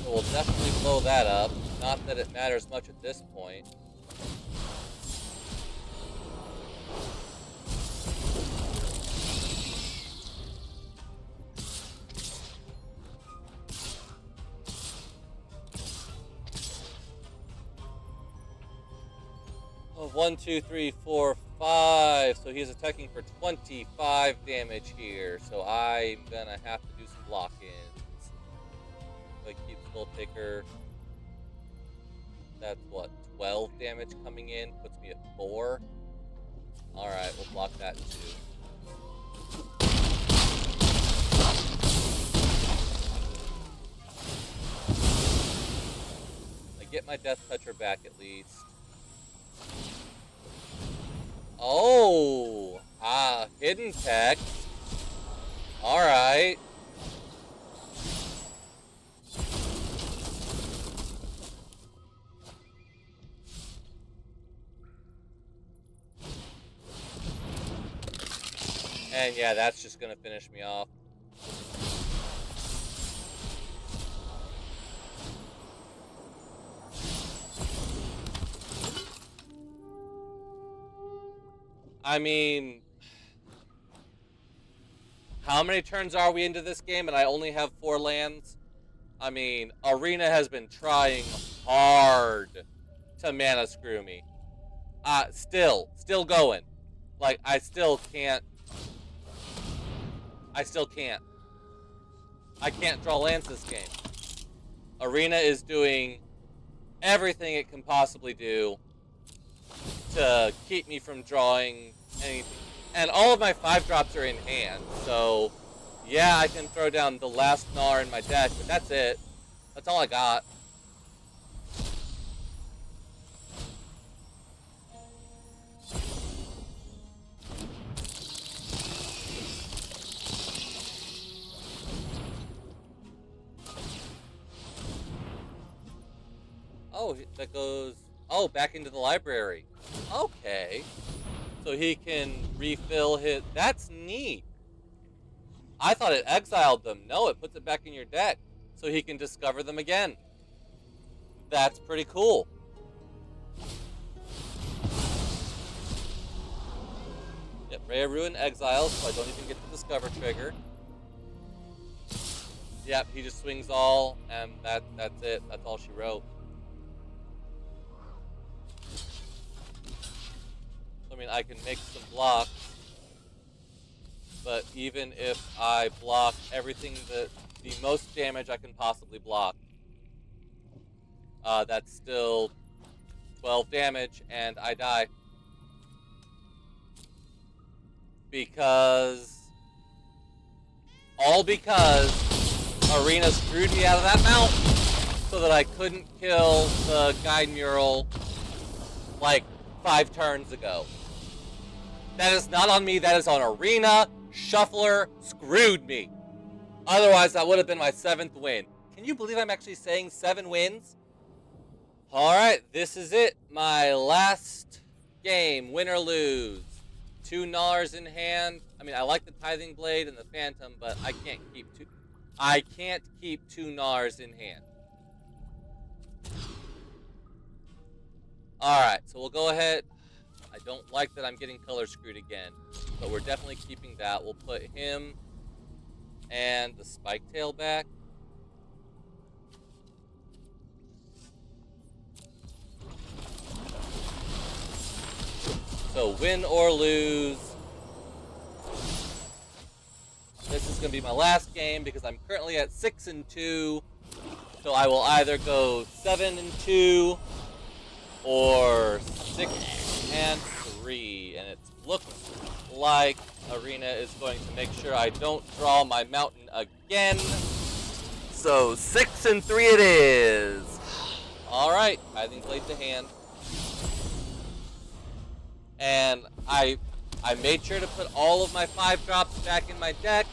So we'll definitely blow that up. Not that it matters much at this point. Oh, 1, 2, 3, 4, 5. So he's attacking for 25 damage here. So I'm gonna have to do some block-ins. So I keep Skull Taker. That's what, 12 damage coming in, puts me at 4. Alright, we'll block that too. I get my Death Toucher back at least. Oh! Hidden text. Alright. And yeah, that's just gonna finish me off. I mean, how many turns are we into this game and I only have 4 lands? I mean, Arena has been trying hard to mana screw me. Still going. Like, I still can't. I can't draw lands this game. Arena is doing everything it can possibly do to keep me from drawing anything. And all of my 5-drops are in hand, so yeah, I can throw down the last Gnar in my deck, but that's it. That's all I got. Oh, that goes... Oh, back into the library. Okay. So he can refill his... That's neat. I thought it exiled them. No, it puts it back in your deck. So he can discover them again. That's pretty cool. Yep, Raya Ruin exiles, so I don't even get the discover trigger. Yep, he just swings all, and that's it. That's all she wrote. I mean, I can make some blocks, but even if I block everything the most damage I can possibly block, that's still 12 damage, and I die. Because Arena screwed me out of that mount, so that I couldn't kill the Guide Mural, like, 5 turns ago. That is not on me, that is on Arena. Shuffler screwed me. Otherwise, that would have been my 7th win. Can you believe I'm actually saying 7 wins? Alright, this is it. My last game, win or lose. 2 Gnars in hand. I mean, I like the Tithing Blade and the Phantom, but I can't keep 2 Gnars in hand. Alright, so we'll go ahead. I don't like that I'm getting color screwed again, but we're definitely keeping that. We'll put him and the Spiketail back. So win or lose. This is going to be my last game because I'm currently at 6-2. So I will either go 7-2 or 6-3, and it looks like Arena is going to make sure I don't draw my mountain again. So 6-3 it is. All right, Tithing Blade to hand, and I made sure to put all of my 5-drops back in my deck.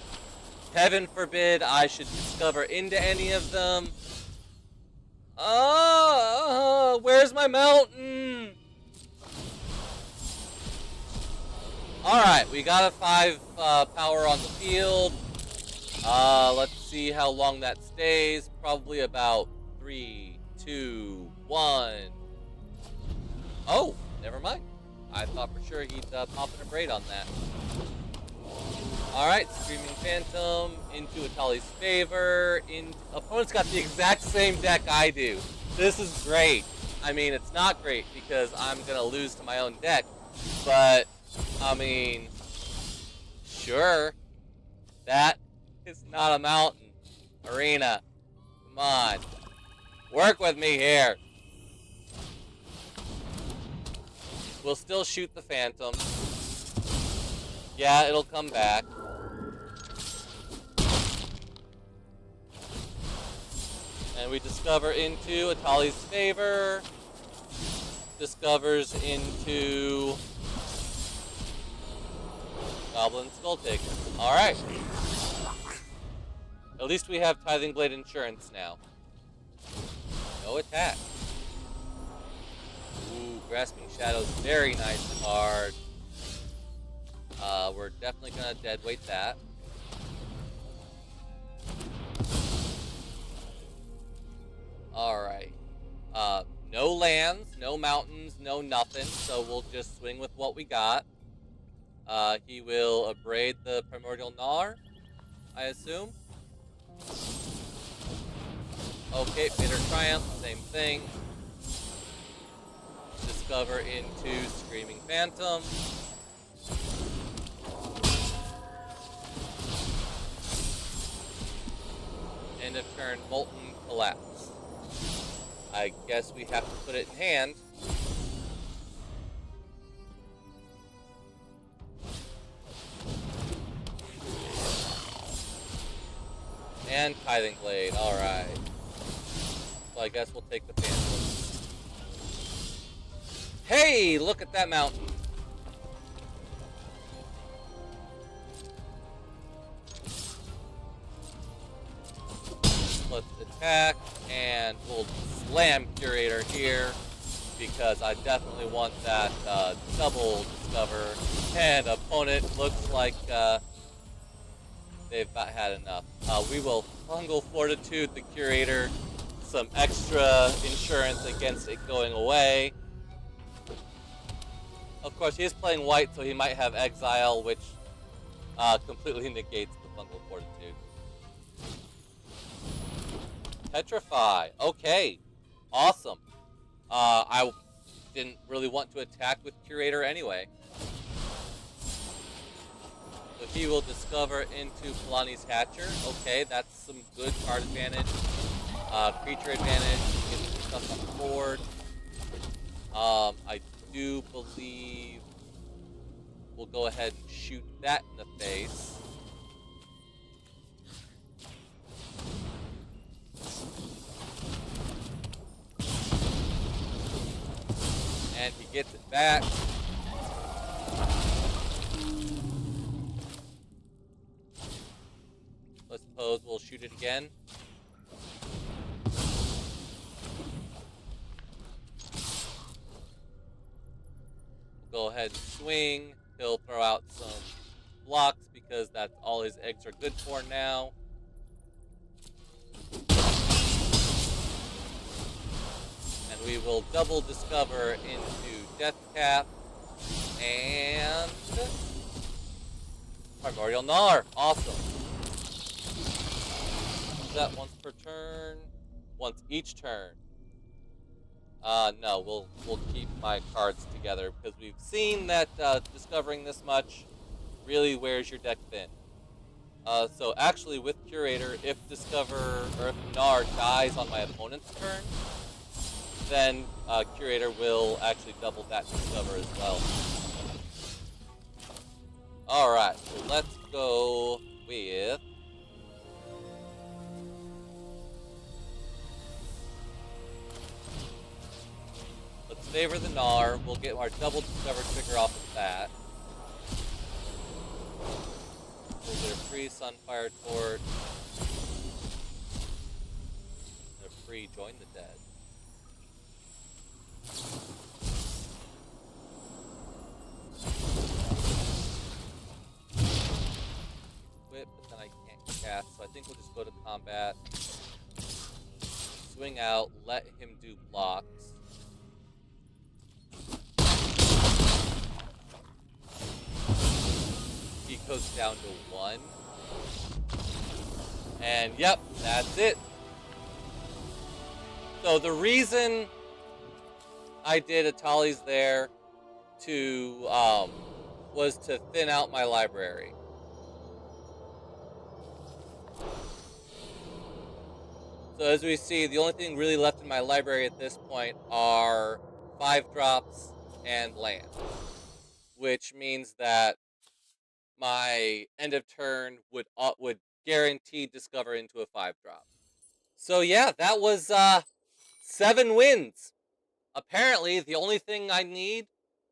Heaven forbid I should discover into any of them. Where's my mountain? Alright, we got a 5 power on the field. Let's see how long that stays. Probably about 3, 2, 1. Oh, never mind. I thought for sure he'd pop in a braid on that. Alright, Screaming Phantom into Atali's favor. Opponent's got the exact same deck I do. This is great. I mean, it's not great because I'm going to lose to my own deck. But, I mean, sure. That is not a mountain. Arena. Come on. Work with me here. We'll still shoot the Phantom. Yeah, it'll come back. And we discover into Atali's favor. Discovers into Goblin Skulltaker. Alright. At least we have Tithing Blade Insurance now. No attack. Ooh, Grasping Shadows, very nice card. We're definitely gonna deadweight that. Alright. No lands, no mountains, no nothing, so we'll just swing with what we got. He will abrade the Primordial Gnar, I assume. Okay, Bitter Triumph, same thing. Discover into Screaming Phantom. End of turn, Molten Collapse. I guess we have to put it in hand. And Tithing Blade, alright. So I guess we'll take the Phantom. Hey, look at that mountain. Let's attack, and we'll slam Curator here, because I definitely want that double discover. And opponent looks like they've about had enough. We will Fungal Fortitude the Curator, some extra insurance against it going away. Of course, he is playing white, so he might have Exile, which completely negates the Fungal Fortitude. Petrify. Okay. Awesome. I didn't really want to attack with Curator anyway. So he will discover into Polani's Hatcher. Okay, that's some good card advantage. Creature advantage. Get some stuff on the board. I do believe we'll go ahead and shoot that in the face. And he gets it back. I suppose we'll shoot it again. We'll go ahead and swing. He'll throw out some blocks because that's all his eggs are good for now. And we will double discover into Deathcap and Primordial Gnar. Awesome. Is that once per turn? Once each turn. No, we'll keep my cards together because we've seen that discovering this much really wears your deck thin. So actually, with Curator, if Discover or if Gnar dies on my opponent's turn, then Curator will actually double that Discover as well. Alright, so let's go with... Let's favor the Gnar. We'll get our double Discover trigger off of that. We'll get a free Sunfire Torch. And a free Join the Dead. it, but then I can't cast, so I think we'll just go to combat. Swing out, let him do blocks. He goes down to 1. And yep, that's it. So the reason I did Atali's there was to thin out my library. So as we see, the only thing really left in my library at this point are 5-drops and land, which means that my end of turn would guarantee discover into a 5-drop. So yeah, that was 7 wins. Apparently, the only thing I need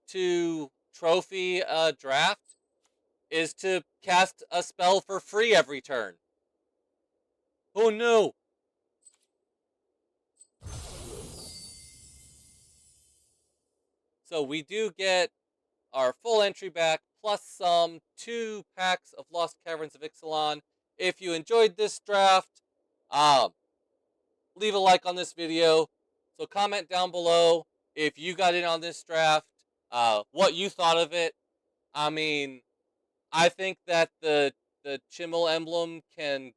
to trophy a draft is to cast a spell for free every turn. Oh no! So we do get our full entry back, plus some 2 packs of Lost Caverns of Ixalan. If you enjoyed this draft, leave a like on this video. So comment down below if you got in on this draft, what you thought of it. I mean, I think that the Chimmel emblem can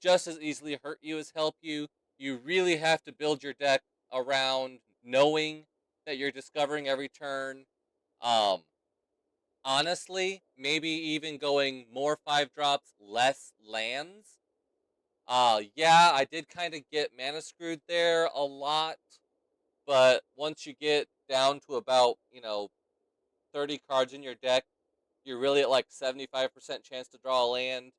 just as easily hurt you as help you. You really have to build your deck around knowing that you're discovering every turn. Honestly, maybe even going more 5-drops, less lands. Yeah, I did kind of get mana screwed there a lot, but once you get down to about, 30 cards in your deck, you're really at like 75% chance to draw a land.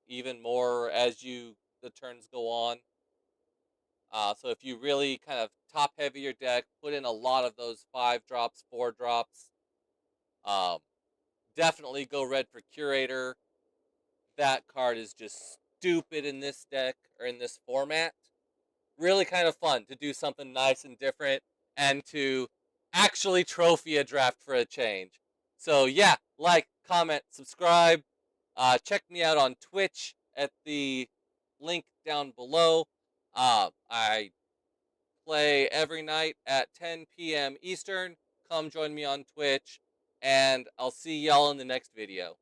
Even more as the turns go on. So if you really kind of top heavy your deck, put in a lot of those 5-drops, 4-drops, definitely go red for Curator. That card is just stupid in this deck or in this format. Really kind of fun to do something nice and different and to actually trophy a draft for a change. So yeah, like, comment, subscribe. Check me out on Twitch at the link down below. I play every night at 10 p.m. Eastern. Come join me on Twitch, and I'll see y'all in the next video.